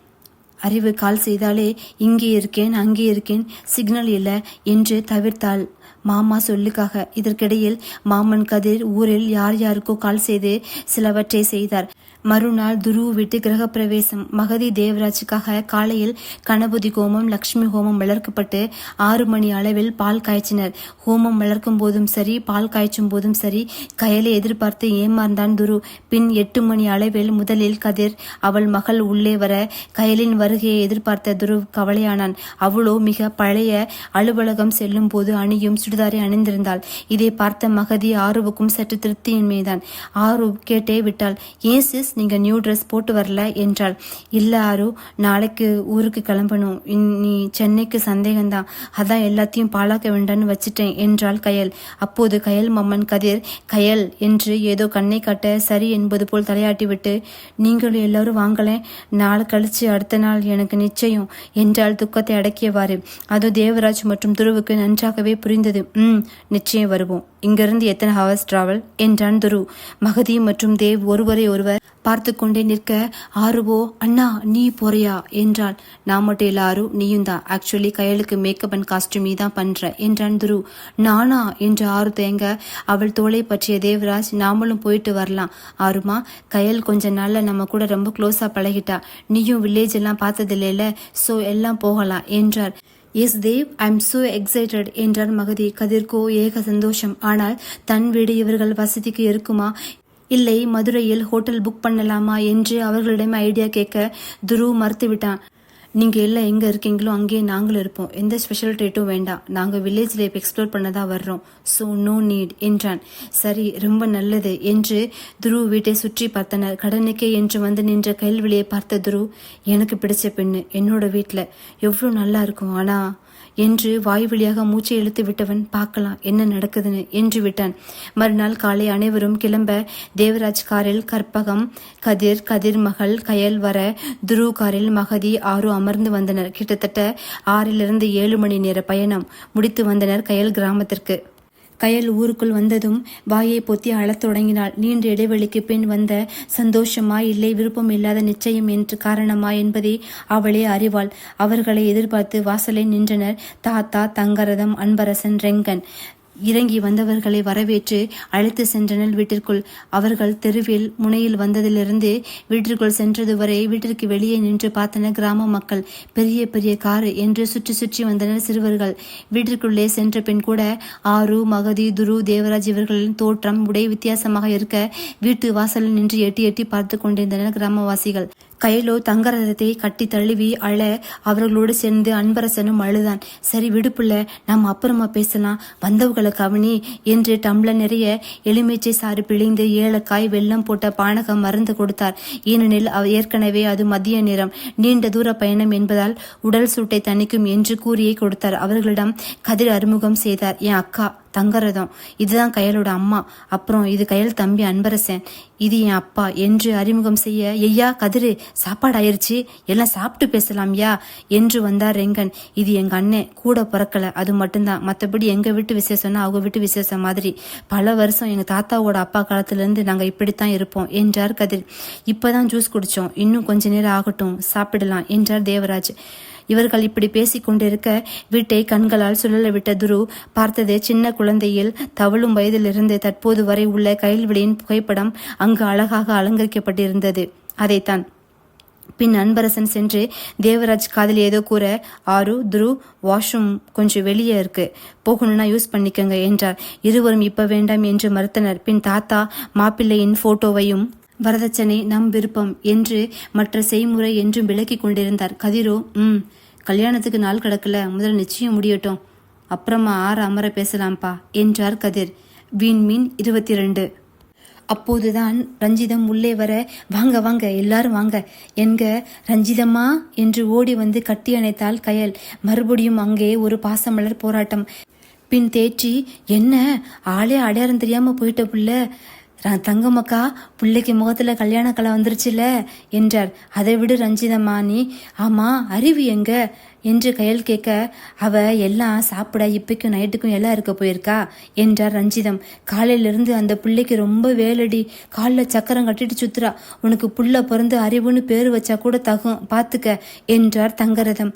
அறிவு கால் செய்தாலே இங்கே இருக்கேன் அங்கே இருக்கேன், சிக்னல் இல்லை என்று தவிர்த்தாள் மாமா சொல்லுக்காக. இதற்கிடையில் மாமன் கதிர் ஊரில் யார் யாருக்கோ கால் செய்து சிலவற்றை செய்தார். மறுநாள் துருவு வீட்டு கிரகப்பிரவேசம். மகதி தேவராஜுக்காக காலையில் கணபதி ஹோமம், லக்ஷ்மி ஹோமம் வளர்க்கப்பட்டு 6 மணி அளவில் பால் காய்ச்சினர். ஹோமம் வளர்க்கும் போதும் சரி, பால் காய்ச்சும் போதும் சரி, கயலை எதிர்பார்த்து ஏமாந்தான் துரு. பின் 8 மணி அளவில் முதலில் கதிர் அவள் மகள் உள்ளே வர கயலின் வருகையை எதிர்பார்த்த துரு கவலையானான். அவளோ மிக பழைய அலுவலகம் செல்லும் போது அணியும் சுடிதாரை அணிந்திருந்தாள். இதை பார்த்த மகதி ஆருவுக்கும் சற்று திருப்தியின்மைதான். ஆரு கேட்டே விட்டாள். ஏன் சிஸ், நீங்க நியூ ட்ரெஸ் போட்டு வரல என்றாள். இல்ல ஆரு, நாளைக்கு ஊருக்கு கிளம்பணும். நீ சென்னைக்கு சந்தேகம்தான், அதான் எல்லாத்தையும் பாழாக்க வேண்டான்னு வச்சுட்டேன் என்றாள் கயல். அப்போது கயல் மம்மன் கதிர் கயல் என்று ஏதோ கண்ணை காட்ட சரி என்பது போல் தலையாட்டி விட்டு, நீங்களும் எல்லாரும் வாங்கலேன், நாள் கழிச்சு அடுத்த நாள் எனக்கு நிச்சயம் என்றால் துக்கத்தை அடக்கியவாறு. அது தேவராஜ் மற்றும் துருவுக்கு நன்றாகவே புரிந்தது. நிச்சயம் வருவோம். இங்கிருந்து எத்தனை ஹவர்ஸ் டிராவல் என்றான் துரு. மகதி மற்றும் தேவ் ஒருவரை ஒருவர் பார்த்து கொண்டே நிற்க ஆருவோ அண்ணா நீ போறியா என்றாள். நான் மட்டும் இல்ல ஆரு, நீயும் தான். ஆக்சுவலி கயலுக்கு மேக்கப் அண்ட் காஸ்டியூம் நீ தான் பண்ற என்றான் துரு. நானா என்று ஆரு தேங்க அவள் தோளை பற்றிய தேவராஜ், நாமளும் போயிட்டு வரலாம் ஆருமா, கயல் கொஞ்ச நாள்ல நம்ம கூட ரொம்ப க்ளோஸா பழகிட்டா, நீயும் வில்லேஜ் எல்லாம் பார்த்ததில்லைல, சோ எல்லாம் போகலாம் என்றார். Yes Dev, I am so excited என்றார் மகதி. கதிர்கோ ஏக சந்தோஷம். ஆனால் தன் வீடு இவர்கள் வசதிக்கு இருக்குமா, இல்லை மதுரையில் ஹோட்டல் புக் பண்ணலாமா என்று அவர்களிடம் ஐடியா கேட்க துரு மறுத்துவிட்டான். நீங்க எல்லாம் எங்க இருக்கீங்களோ அங்கேயே நாங்களும் இருப்போம், எந்த ஸ்பெஷல் ட்ரீட்டும் வேண்டாம், நாங்க வில்லேஜ் லைஃப் எக்ஸ்ப்ளோர் பண்ணதான் வர்றோம், ஸோ நோ நீட் என்றான். சரி, ரொம்ப நல்லது என்று துரு வீட்டை சுற்றி பார்த்தனர். கடனுக்கே என்று வந்து நின்ற கைல்வெளியை பார்த்த துரு, எனக்கு பிடிச்ச பெண்ணு என்னோட வீட்டில் எவ்வளோ நல்லா இருக்கும் ஆனா என்று வாய் வழியாக மூச்சை இழுத்து விட்டவன் பார்க்கலாம் என்ன நடக்குதுன்னு என்று விட்டான். மறுநாள் காலை அனைவரும் கிளம்ப தேவராஜ் காரில் கற்பகம், கதிர் மகள் கயல் வர துரு காரில் மகதி ஆரு அமர்ந்து வந்தனர். கிட்டத்தட்ட 6 to 7 மணி நேர பயணம் முடித்து வந்தனர் கயல் கிராமத்திற்கு. கயல் ஊருக்குள் வந்ததும் வாயை பொத்தி அழத் தொடங்கினாள். நீண்ட இடைவெளிக்கு பின் வந்த சந்தோஷமா இல்லை விருப்பம் இல்லாத நிச்சயம் என்று காரணமா என்பதை அவளே அறிவாள். அவர்களை எதிர்பார்த்து வாசலில் நின்றனர் தாத்தா, தங்கரதம், அன்பரசன், ரெங்கன். இறங்கி வந்தவர்களை வரவேற்று அழைத்து சென்றனர் வீட்டிற்குள். அவர்கள் தெருவில் முனையில் வந்ததிலிருந்து வீட்டிற்குள் சென்றது வரை வீட்டிற்கு வெளியே நின்று பார்த்தனர் கிராம மக்கள். பெரிய பெரிய காரு என்று சுற்றி சுற்றி வந்தனர் சிறுவர்கள். வீட்டிற்குள்ளே சென்ற பின் கூட ஆரு, மகதி, துரு, தேவராஜ் இவர்களின் தோற்றம், உடை வித்தியாசமாக இருக்க வீட்டு வாசலில் நின்று எட்டி எட்டி பார்த்து கொண்டிருந்தனர் கிராமவாசிகள். கயலோ தங்கரதத்தை கட்டி தழுவி அழ அவர்களோடு சேர்ந்து அன்பரசனும் அழுதான். சரி விடுப்புல, நாம் அப்புறமா பேசலாம், வந்தவர்களை கவனி என்று டம்ளர் நிறைய எலுமிச்சை சாறு பிழிந்து ஏலக்காய், வெல்லம் போட்ட பானகம் மருந்து கொடுத்தார். ஏனெனில் ஏற்கனவே அது மதிய நேரம், நீண்ட தூர பயணம் என்பதால் உடல் சூட்டை தணிக்கும் என்று கூறியே கொடுத்தார். அவர்களிடம் கதிர் அறிமுகம் செய்தார். என் அக்கா தங்கரதம், இதுதான் கயலோட அம்மா, அப்புறம் இது கயல் தம்பி அன்பரசன், இது என் அப்பா என்று அறிமுகம் செய்ய, ஐயா கதிரு சாப்பாடு ஆயிருச்சு, எல்லாம் சாப்பிட்டு பேசலாம்யா என்று வந்தார் ரெங்கன். இது எங்க அண்ணன், கூட பிறக்கல, அது மட்டும்தான், மற்றபடி எங்க வீட்டு விசேஷம்னா அவங்க வீட்டு விசேஷம் மாதிரி, பல வருஷம் எங்க தாத்தாவோட அப்பா காலத்துல இருந்து நாங்க இப்படித்தான் இருப்போம் என்றார் கதிர். இப்பதான் ஜூஸ் குடிச்சோம், இன்னும் கொஞ்ச நேரம் ஆகட்டும் சாப்பிடலாம் என்றார் தேவராஜ். இவர்கள் இப்படி பேசிக் கொண்டிருக்க வீட்டை கண்களால் சுழல விட்ட துரு பார்த்தது சின்ன குழந்தையில் தவழும் வயதிலிருந்து தற்போது வரை உள்ள கயல்விழியின் புகைப்படம் அங்கு அழகாக அலங்கரிக்கப்பட்டிருந்தது. அதைத்தான். பின் அன்பரசன் சென்று தேவராஜ் காதில் ஏதோ கூற, ஆரு, துரு, வாஷ்ரூம் கொஞ்சம் வெளியே இருக்கு, போகணும்னா யூஸ் பண்ணிக்கங்க என்றார். இருவரும் இப்ப வேண்டாம் என்று மறுத்தனர். பின் தாத்தா மாப்பிள்ளையின் போட்டோவையும் வரதட்சணை நம் விருப்பம் என்று மற்ற செய்முறை என்றும் விளக்கி கொண்டிருந்தார். கதிரோ, கல்யாணத்துக்கு நாள் கிடக்கல, முதல் நிச்சயம் முடியட்டும், அப்புறமா அமர பேசலாம்ப்பா என்றார் கதிர். விண்மீன் 22. அப்போதுதான் ரஞ்சிதம் உள்ளே வர, வாங்க வாங்க எல்லாரும் வாங்க என்க, ரஞ்சிதம்மா என்று ஓடி வந்து கட்டி அணைத்தாள் கயல். மறுபடியும் அங்கே ஒரு பாசமலர் போராட்டம். பின் தேற்றி, என்ன ஆளே அடையாளம் தெரியாம போயிட்ட புள்ள, தங்கமக்கா பிள்ளைக்கு முகத்துல கல்யாண கலை வந்துருச்சுல என்றார். அதை விடு ரஞ்சிதம்மா நீ. ஆமா, அறிவு எங்க என்று கயல் கேட்க, அவ எல்லாம் சாப்பிட இப்பைக்கும் நைட்டுக்கும் எல்லாம் இருக்க போயிருக்கா என்றார் ரஞ்சிதம். காலையிலிருந்து அந்த பிள்ளைக்கு ரொம்ப வேலடி, காலில் சக்கரம் கட்டிட்டு சுத்துறா, உனக்கு புள்ள பிறந்து அறிவுன்னு பேரு வச்சா கூட தகும், பாத்துக்க என்றார் தங்கரதம்.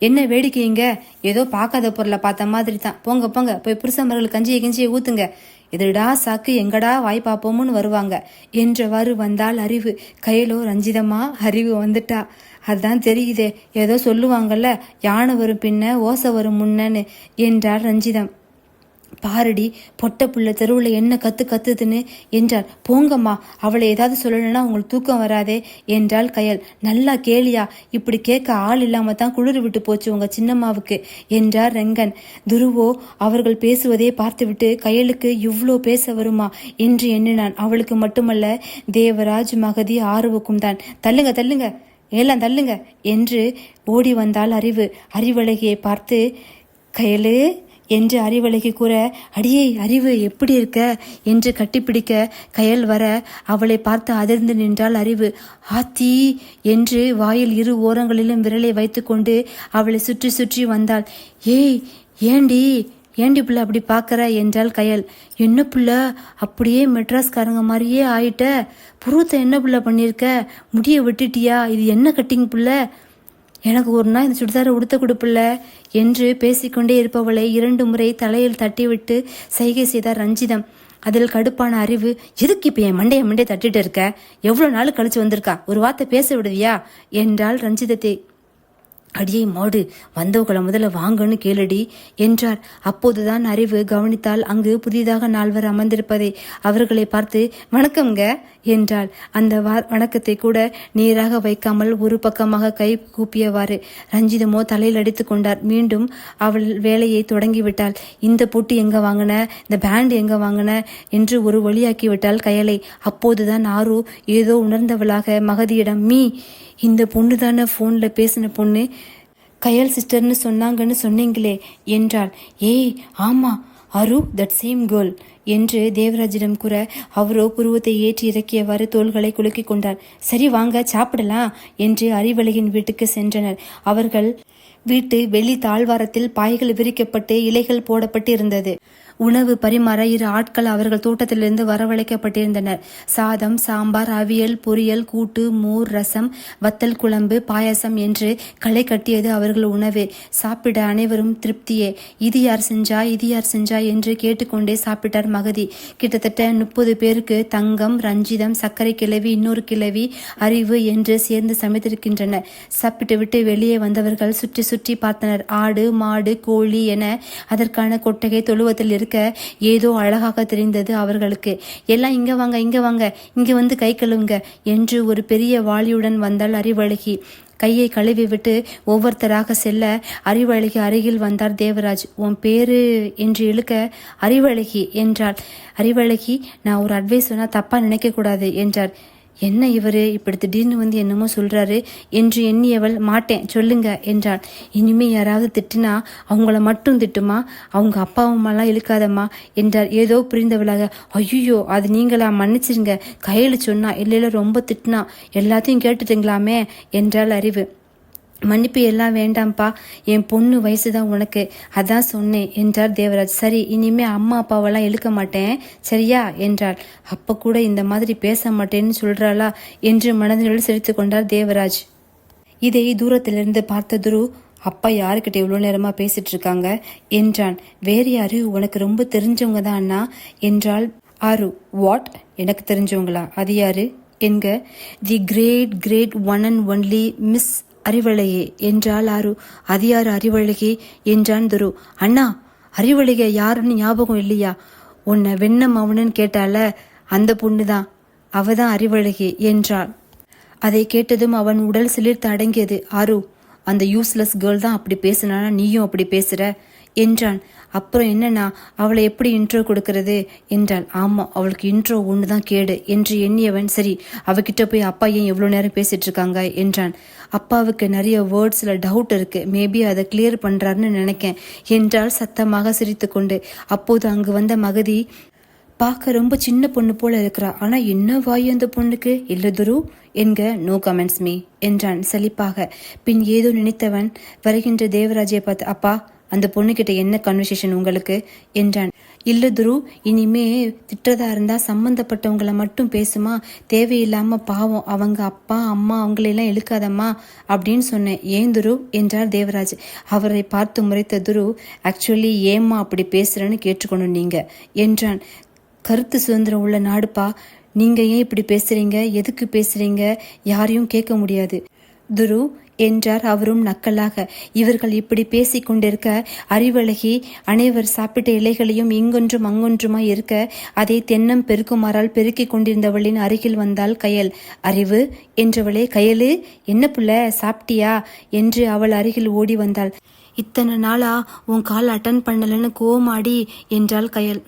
என்ன வேடிக்கைங்க, ஏதோ பார்க்காத பொருளை பார்த்த மாதிரி தான், போங்க போங்க போய் புருஷமர்கள் கஞ்சியை ஊத்துங்க, எதுடா சாக்கு, எங்கடா வாய் பார்ப்போம்னு வருவாங்க என்றவாறு வந்தால் அறிவு. கயலோ, ரஞ்சிதம்மா அறிவு வந்துட்டா, அதான் தெரியுதே, ஏதோ சொல்லுவாங்கல்ல, யானை வரும் பின்ன ஓசை வரும் முன்னன்னு என்றார் ரஞ்சிதம். பாரடி பொட்ட புள்ள தெருவுல என்ன கத்துதுன்னு என்றார். போங்கம்மா, அவளை ஏதாவது சொல்லணும்னா உங்களுக்கு தூக்கம் வராதே என்றாள் கயல். நல்லா கேளியா, இப்படி கேட்க ஆள் இல்லாம தான் குளிர் விட்டு போச்சு உங்க சின்னம்மாவுக்கு என்றார் ரெங்கன். துருவோ அவர்கள் பேசுவதே பார்த்துவிட்டு கயலுக்கு இவ்வளோ பேச வருமா என்று எண்ணினான். அவளுக்கு மட்டுமல்ல, தேவராஜ், மகதி, ஆர்வுக்கும் தான். தள்ளுங்க தள்ளுங்க எல்லாம் தள்ளுங்க என்று ஓடி வந்தாள் அறிவு. அறிவழகியை பார்த்து, கயலு என்று அறிவழகி கூற, அடியே அறிவு எப்படி இருக்க என்று கட்டிப்பிடிக்க கயல் வர அவளை பார்த்து அதிர்ந்து நின்றாள் அறிவு. ஆத்தி என்று வாயில் இரு ஓரங்களிலும் விரலை வைத்துக்கொண்டு அவளை சுற்றி சுற்றி வந்தாள். ஏய் ஏண்டி புள்ள அப்படி பார்க்கற என்றாள் கயல். என்ன புள்ள அப்படியே மெட்ராஸ்காரங்க மாதிரியே ஆயிட்ட, புருவத்தை என்ன புள்ள பண்ணியிருக்க, முடிய விட்டுட்டியா, இது என்ன கட்டிங் புள்ள, எனக்கு ஒரு நாள் இந்த சுடிதாரை உடுத்த கொடுப்பில்ல என்று பேசிக்கொண்டே இருப்பவளை 2 முறை தலையில் தட்டிவிட்டு சைகை செய்தார் ரஞ்சிதம். அதில் கடுப்பான அறிவு, எதுக்கு இப்ப என் மண்டைய தட்டிட்டு இருக்க, எவ்வளவு நாள் கழிச்சு வந்திருக்கா, ஒரு வார்த்தை பேச விடுவியா என்றாள் ரஞ்சிதத்தை. அடியை மாடு, வந்தவங்களை முதல்ல வாங்கன்னு கேளடி என்றார். அப்போதுதான் அறிவு கவனித்தால் அங்கு புதிதாக 4 அமர்ந்திருப்பதை. அவர்களை பார்த்து, வணக்கம்ங்க என்றாள். அந்த வணக்கத்தை கூட நேராக வைக்காமல் ஒரு பக்கமாக கை கூப்பியவாறு. ரஞ்சிதமோ தலையில் அடித்து கொண்டார். மீண்டும் அவள் வேலையை தொடங்கிவிட்டாள். இந்த பொட்டி எங்க வாங்கின, இந்த பேண்ட் எங்க வாங்கின என்று ஒரு வழியாக்கி விட்டாள் கயலை. அப்போதுதான் ஆரு ஏதோ உணர்ந்தவளாக மகதியிடம், இந்த பொண்ணு தானே போன்ல பேசின பொண்ணு, கயல் சிஸ்டர்னு சொன்னாங்கன்னு சொன்னீங்களே என்றாள். ஏய் ஆமா அரு, தட் சேம் கேர்ள் என்று தேவராஜிடம் கூற, அவரோ புருவத்தை ஏற்றி இறக்கியவாறு தோள்களை குலுக்கிக் கொண்டார். சரி வாங்க சாப்பிடலாம் என்று அறிவழகின் வீட்டுக்கு சென்றனர். அவர்கள் வீட்டு வெளி தாழ்வாரத்தில் பாய்கள் விரிக்கப்பட்டு இலைகள் போடப்பட்டு இருந்தது. உணவு பரிமாற 2 ஆட்கள் அவர்கள் தோட்டத்திலிருந்து வரவழைக்கப்பட்டிருந்தனர். சாதம், சாம்பார், அவியல், பொரியல், கூட்டு, மோர், ரசம், வத்தல் குழம்பு, பாயசம் என்று களை கட்டியது அவர்கள் உணவு. சாப்பிட அனைவரும் திருப்தியே. இது யார் செஞ்சா என்று கேட்டுக்கொண்டே சாப்பிட்டார் மகதி. கிட்டத்தட்ட 30 பேருக்கு தங்கம், ரஞ்சிதம், சர்க்கரை கிழவி, இன்னொரு கிழவி, அறிவு என்று சேர்ந்து சமைத்திருக்கின்றனர். சாப்பிட்டு விட்டு வெளியே வந்தவர்கள் சுற்றி சுற்றி பார்த்தனர். ஆடு, மாடு, கோழி என அதற்கான கொட்டகை தொழுவத்தில் இருக்க ஏதோ அழகாக தெரிந்தது அவர்களுக்கு. எல்லாம் இங்க வாங்க இங்க வந்து கை கழுவுங்க என்று ஒரு பெரிய வாளியுடன் வந்தாள் அறிவழகி. கையை கழுவி விட்டு ஒவ்வொருத்தராக செல்ல அறிவழகி அருகில் வந்தார் தேவராஜ். உன் பேரு என்று இழுக்க அறிவழகி என்றாள். அறிவழகி, நான் ஒரு அட்வைஸ் சொன்னா தப்பா நினைக்க கூடாது என்றார். என்ன இவரு இப்படி திடீர்னு வந்து என்னமோ சொல்றாரு என்று எண்ணியவள், மாட்டேன் சொல்லுங்க என்றாள். இனிமே யாராவது திட்டுனா அவங்கள மட்டும் திட்டுமா, அவங்க அப்பா அம்மாலாம் இழுக்காதம்மா என்றார் ஏதோ புரிந்தவளாக. ஐயோ அது நீங்களா, மன்னிச்சிருங்க, கையில சொன்னா, இல்லையில ரொம்ப திட்டுனா, எல்லாத்தையும் கேட்டுட்டுங்களாமே என்றாள் அறிவு. மன்னிப்பு எல்லாம் வேண்டாம்ப்பா, என் பொண்ணு வயசுதான் உனக்கு, அதான் சொன்னேன் என்றார் தேவராஜ். சரி, இனிமே அம்மா அப்பாவெல்லாம் இழுக்க மாட்டேன் சரியா என்றாள். அப்ப கூட இந்த மாதிரி பேச மாட்டேன்னு சொல்றாளா என்று மனதில் சிரித்து கொண்டார் தேவராஜ். இதை தூரத்திலிருந்து பார்த்த துரு, அப்பா யாருக்கிட்ட இவ்வளோ நேரமா பேசிட்டு இருக்காங்க என்றான். வேறு யாரு, உனக்கு ரொம்ப தெரிஞ்சவங்க தான் அண்ணா என்றாள் ஆரு. வாட், எனக்கு தெரிஞ்சவங்களா? அது யாரு என்க. The great great one and only miss Arivazhagi என்றாள் ஆரு. அது யாரு அறிவழகி என்றான் துரு. அண்ணா, அறிவழகிய யாருன்னு ஞாபகம் இல்லையா? உன்னை வெண்ணம் அவனுன்னு கேட்டால, அந்த பொண்ணுதான், அவதான் அறிவழகி என்றாள். அதை கேட்டதும் அவன் உடல் சிலிர்த்து அடங்கியது. ஆரு, அந்த யூஸ்லெஸ் கேர்ள் தான் அப்படி பேசினானா நீயும் அப்படி பேசுற என்றான். அப்புறம் என்னன்னா, அவளை எப்படி இன்ட்ரோ கொடுக்கறது என்றாள். ஆமா, அவளுக்கு இன்ட்ரோ ஒன்று தான் கேடு என்று எண்ணியவன், சரி அவகிட்ட போய் அப்பா ஏன் எவ்வளோ நேரம் பேசிட்டு இருக்காங்க என்றான். அப்பாவுக்கு நிறைய வேர்ட்ஸ்ல டவுட் இருக்கு, மேபி அதை கிளியர் பண்றாருன்னு நினைக்கேன் என்றால் சத்தமாக சிரித்து கொண்டு. அப்போது அங்கு வந்த மகதி, பார்க்க ரொம்ப சின்ன பொண்ணு போல இருக்கிறா, ஆனா என்ன வாய் அந்த பொண்ணுக்கு இல்ல துரு என்க. நோ கமெண்ட்ஸ் மீ என்றான் சலிப்பாக. பின் ஏதோ நினைத்தவன் வருகின்ற தேவராஜை பார்த்து, அப்பா அந்த பொண்ணுகிட்ட என்ன கன்வர்சேஷன் உங்களுக்கு என்றான். இல்ல துரு, இனிமே திட்டதா இருந்தா சம்பந்தப்பட்டவங்களை மட்டும் பேசுமா, தேவையில்லாம பாவம் அவங்க அப்பா அம்மா அவங்களெல்லாம் இழுக்காதம்மா அப்படின்னு சொன்னேன். ஏன் துரு என்றார் தேவராஜ். அவரை பார்த்து முறைத்த துரு, ஆக்சுவலி ஏம்மா அப்படி பேசுறேன்னு கேட்டுக்கணும் நீங்க என்றான். கருத்து சுதந்திரம் உள்ள நாடுப்பா, நீங்க ஏன் இப்படி பேசுறீங்க, எதுக்கு பேசுறீங்க, யாரையும் கேட்க முடியாது துரு என்றார் அவரும் நக்கலாக. இவர்கள் இப்படி பேசிக் கொண்டிருக்க அறிவழகி அனைவர் சாப்பிட்ட இலைகளையும் இங்கொன்றும் அங்கொன்றுமாய் இருக்க அதை தென்னம் பெருக்குமாறால் பெருக்கிக் கொண்டிருந்தவளின் அருகில் வந்தாள் கயல். அறிவு என்றவளே, கயலு என்ன புள்ள சாப்பிட்டியா என்று அவள் அருகில் ஓடி வந்தாள். இத்தனை நாளா உன் கால் அட்டன் பண்ணலன்னு கோமாடி என்றாள் கயல்.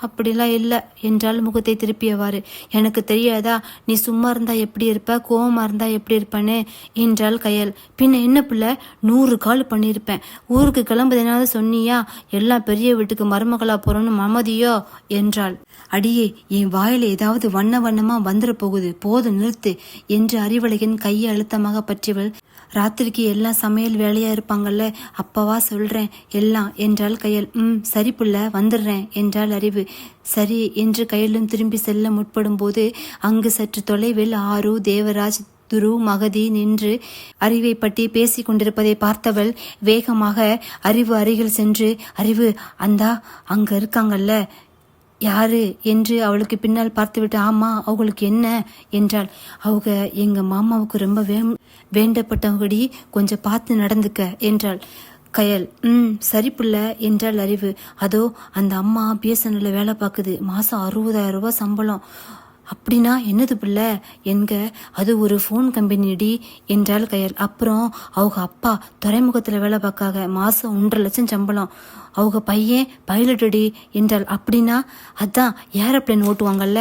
அப்படிலாம் இல்லை என்றால் முகத்தை திருப்பியவாறு. எனக்கு தெரியாதா, நீ சும்மா இருந்தா எப்படி இருப்ப, கோவமா இருந்தா எப்படி இருப்பேன்னு என்றாள் கயல். பின்ன என்ன பிள்ளை, 100 கால் பண்ணியிருப்பேன். ஊருக்கு கிளம்புதனாவது சொன்னியா, எல்லாம் பெரிய வீட்டுக்கு மருமகளா போறோன்னு மமதியோ என்றாள். அடியே, என் வாயில ஏதாவது வண்ண வண்ணமா வந்துட போகுது, போது நிறுத்து என்று அறிவழகின் கையை அழுத்தமாக பற்றிவள். ராத்திரிக்கு எல்லாம் சமையல் வேலையா இருப்பாங்கல்ல, அப்பவா சொல்றேன் எல்லாம் என்றாள் கயல். சரி புள்ள, வந்துடுறேன் என்றாள் அறிவு. சரி என்று கயலும் திரும்பி செல்ல முற்படும் போது அங்கு சற்று தொலைவில் ஆரு, தேவராஜ், துரு, மகதி நின்று அறிவை பற்றி பேசிக் கொண்டிருப்பதை பார்த்தவள் வேகமாக அறிவு அருகில் சென்று, அறிவு அந்தா அங்க இருக்காங்கல்ல யாரு என்று அவளுக்கு பின்னால் பார்த்துவிட்டு, ஆமா அவங்களுக்கு என்ன என்றாள். அவங்க எங்க மாமாவுக்கு ரொம்ப வேண்டப்பட்டவங்கடி, கொஞ்சம் பார்த்து நடந்துக்க என்றாள் கயல். சரி புள்ள என்றாள் அறிவு. அதோ அந்த அம்மா பிஎஸ்என்எல்ல வேலை பார்க்குது, மாசம் 60,000 ரூபாய் சம்பளம். அப்படின்னா என்னது பிள்ளை என்க. அது ஒரு ஃபோன் கம்பெனிடி என்றாள் கயல். அப்புறம் அவங்க அப்பா துறைமுகத்துல வேலை பார்க்காக, மாசம் 1.5 லட்சம் சம்பளம். அவங்க பையன் பைலட்டடி என்றாள். அப்படின்னா அதான் ஏரோப்ளேன் ஓட்டுவாங்கல்ல.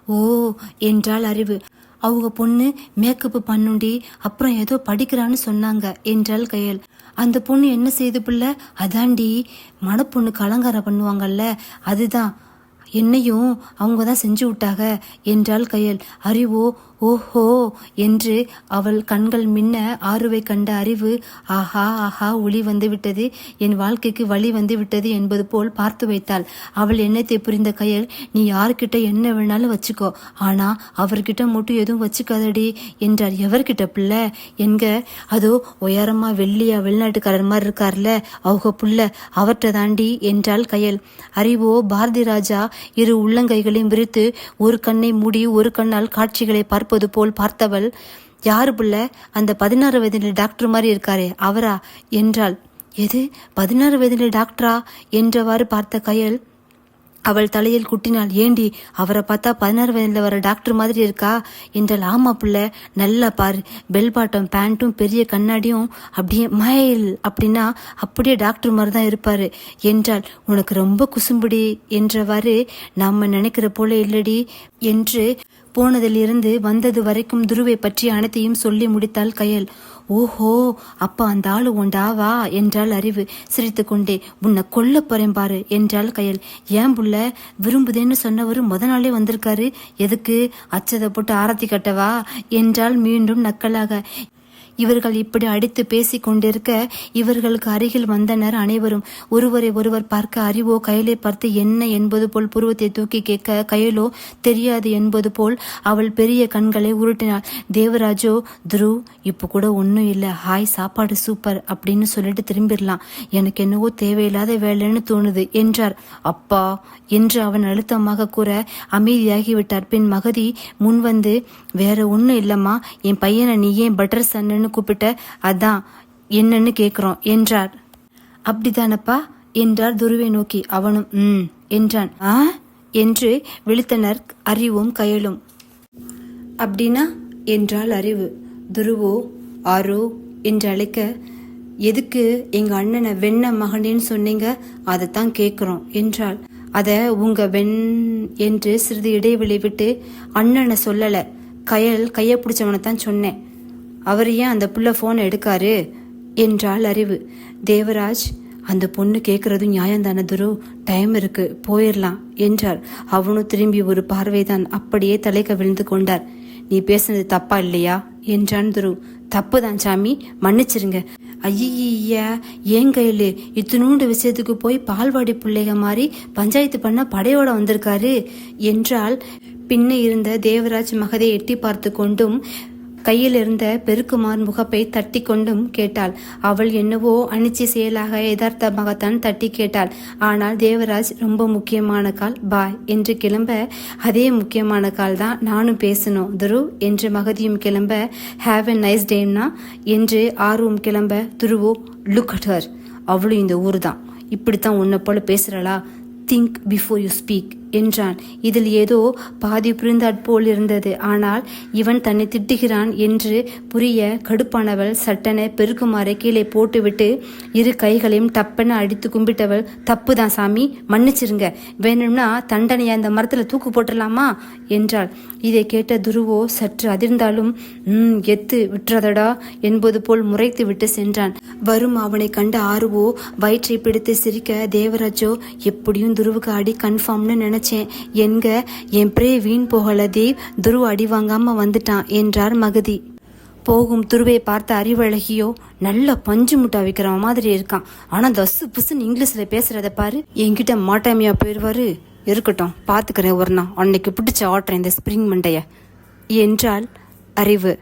ஓ என்றாள் அறிவு. அவங்க பொண்ணு மேக்கப் பண்ணுண்டி, அப்புறம் ஏதோ படிக்கிறான்னு சொன்னாங்க என்றாள் கயல். அந்த பொண்ணு என்ன செய்து பிள்ளை? அதாண்டி மணப்பொண்ணுக்கு அலங்காரம் பண்ணுவாங்கல்ல, அதுதான், என்னையும் அவங்க தான் செஞ்சு விட்டாக என்றாள் கயல். அறிவோ ஓஹோ என்று அவள் கண்கள் மின்ன ஆருவை கண்ட அறிவு, ஆஹா ஆஹா ஒளி வந்து விட்டது, என் வாழ்க்கைக்கு வழி வந்து விட்டது என்பது போல் பார்த்து வைத்தாள். அவள் எண்ணத்தை புரிந்த கயல், நீ யார்கிட்ட என்ன வேணாலும் வச்சுக்கோ, ஆனா அவர்கிட்ட மட்டும் எதுவும் வச்சுக்காதடி என்றார். எவர்கிட்ட பிள்ளை என்க. அதோ உயரமா வெள்ளியா வெளிநாட்டுக்காரர் மாதிரி இருக்கார்ல அவங்க புள்ள, அவர்கிட்ட தாண்டி என்றாள் கயல். அறிவோ பாரதி ராஜா இரு உள்ளங்கைகளையும் விரித்து ஒரு கண்ணை மூடி ஒரு கண்ணால் காட்சிகளை பார்ப்பது போல் பார்த்தவள், யாரு புள்ள, அந்த 16 வயதில் டாக்டர் மாதிரி இருக்காரே அவரா என்றாள். எது 16 வயதில் டாக்டரா என்றவாறு பார்த்த கயல் அவள் தலையில் குட்டினாள். ஏண்டி அவரை பார்த்தா 16 வயதுல வர டாக்டர் மாதிரி இருக்கா என்றால். ஆமா புள்ள, நல்லா பாரு, பெல் பாட்டம் பேண்ட்டும் பெரிய கண்ணாடியும், அப்படியே மயில் அப்படின்னா அப்படியே டாக்டர் மாதிரி தான் இருப்பாரு என்றால். உனக்கு ரொம்ப குசும்புடி என்றவாறு நாம நினைக்கிற போல இல்லடி என்று போனதிலிருந்து வந்தது வரைக்கும் துருவை பற்றி அனைத்தையும் சொல்லி முடித்தாள் கயல். ஓஹோ, அப்ப அந்த ஆளு உண்டாவா என்றாள் அறிவு சிரித்து கொண்டே. உன்னை கொல்ல போறேன் பாரு என்றாள் கயல். ஏன் புள்ள, விரும்புதேன்னு சொன்னவரு நாளே வந்திருக்காரு, எதுக்கு அச்சதை போட்டு ஆரத்தி கட்டவா என்றாள் மீண்டும் நக்கலாக. இவர்கள் இப்படி அடித்து பேசிக் கொண்டிருக்க இவர்களுக்கு அருகில் வந்தனர் அனைவரும். ஒருவரை ஒருவர் பார்க்க அறிவோ கையலை பார்த்து என்ன என்பது போல் புருவத்தை தூக்கி கேட்க கையலோ தெரியாது என்பது போல் அவள் பெரிய கண்களை உருட்டினாள். தேவராஜோ, துருவ் இப்ப கூட ஒன்றும் இல்லை, ஹாய் சாப்பாடு சூப்பர் அப்படின்னு சொல்லிட்டு திரும்பிடலாம், எனக்கு என்னவோ தேவையில்லாத வேலைன்னு தோணுது என்றார். அப்பா என்று அவன் அழுத்தமாக கூற அமைதியாகிவிட்டார். பின் மகதி முன் வந்து, வேற ஒன்றும் இல்லம்மா, என் பையனை நீ ஏன் பட்டர் சன்னு கூப்பிட்ட, அதான் என்னன்னு கேட்குறோம் என்றார். அப்படிதானப்பா என்றார் துருவை நோக்கி. அவனும் என்றான். என்று விழித்தனர் அறிவும் கையலும். அப்படின்னா என்றாள் அறிவு. துருவோ ஆரோ என்று அழைக்க, எதுக்கு எங்க அண்ணனை வெண்ண மகனேன்னு சொன்னீங்க, அதைத்தான் கேட்குறோம் என்றாள். அத உங்க என்று சிறிது இடைவெளி விட்டு, அண்ணனை சொல்லல, கையை பிடிச்சவனை தான் சொன்னேன், அவர் ஏன் அந்த புள்ள போன் எடுக்காரு என்றாள் அறிவு. தேவராஜ், அந்த பொண்ணு கேட்கறதும் நியாயம்தான துரு, டைம் இருக்கு போயிடலாம் என்றார். அவனும் திரும்பி ஒரு பார்வைதான், அப்படியே தலை கவிழ்ந்து கொண்டார். நீ பேசுனது தப்பா இல்லையா என்றான் துரு. தப்புதான் சாமி, மன்னிச்சிருங்க. ஐயா ஏன் கையில இத்தினூண்டு விஷயத்துக்கு போய் பால்வாடி பிள்ளைக மாதிரி பஞ்சாயத்து பண்ண படையோட வந்திருக்காரு என்றால், பின்ன இருந்த தேவராஜ் மகதை எட்டி பார்த்து கொண்டும் கையில் இருந்த பெருக்குமார் முகப்பை தட்டி கொண்டும் கேட்டாள். அவள் என்னவோ அனிச்சை செயலாக யதார்த்தமாகத்தான் தட்டி கேட்டாள். ஆனால் தேவராஜ் ரொம்ப முக்கியமான கால், பாய் என்று கிளம்ப, அதே முக்கியமான கால் தான் நானும் பேசணும் துரு என்று மகதியும் கிளம்ப, ஹாவ் எ நைஸ் டேம்னா என்று ஆர்வம் கிளம்ப, துருவோ லுக் அட் ஹர், அவளும் இந்த ஊர் தான், இப்படித்தான் உன்னை போல பேசுறாளா, திங்க் பிஃபோர் யூ ஸ்பீக் என்றான். இதில் ஏதோ பாதி புரிந்தாற்போல் இருந்தது. ஆனால் இவன் தன்னை திட்டுகிறான் என்று புரிய கடுப்பானவள் சட்டென பெருக்குமாறை கீழே போட்டுவிட்டு இரு கைகளையும் டப்பென அடித்து கும்பிட்டவள், தப்புதான் சாமி, மன்னிச்சிருங்க, வேணும்னா தண்டனையை அந்த மரத்துல தூக்கு போட்டுடலாமா என்றாள். இதை கேட்ட துருவோ சற்று அதிர்ந்தாலும் எத்து விட்டுறதடா என்பது போல் முறைத்து விட்டு சென்றான். வரும் அவனை கண்ட ஆர்வோ வயிற்றை பிடித்து சிரிக்க, தேவராஜோ எப்படியும் துருவுக்கு அடி கன்ஃபார்ம்னு நினைச்சேன், என்க என் பிரே வீண் போகல தேவ், துருவ அடி வாங்காம வந்துட்டான் என்றார் மகதி. போகும் துருவை பார்த்த அறிவழகியோ, நல்ல பஞ்சு முட்டா வைக்கிற மாதிரி இருக்கான், ஆனா தசு புசுன்னு இங்கிலீஷ்ல பேசுறத பாரு, என்கிட்ட மாட்டாமையா போயிடுவாரு, இருக்கட்டும் பாத்துக்கிறேன் ஒரு நாள், அன்னைக்கு பிடிச்ச ஆட்டுறேன் இந்த ஸ்பிரிங் மண்டைய என்றாள் அறிவு.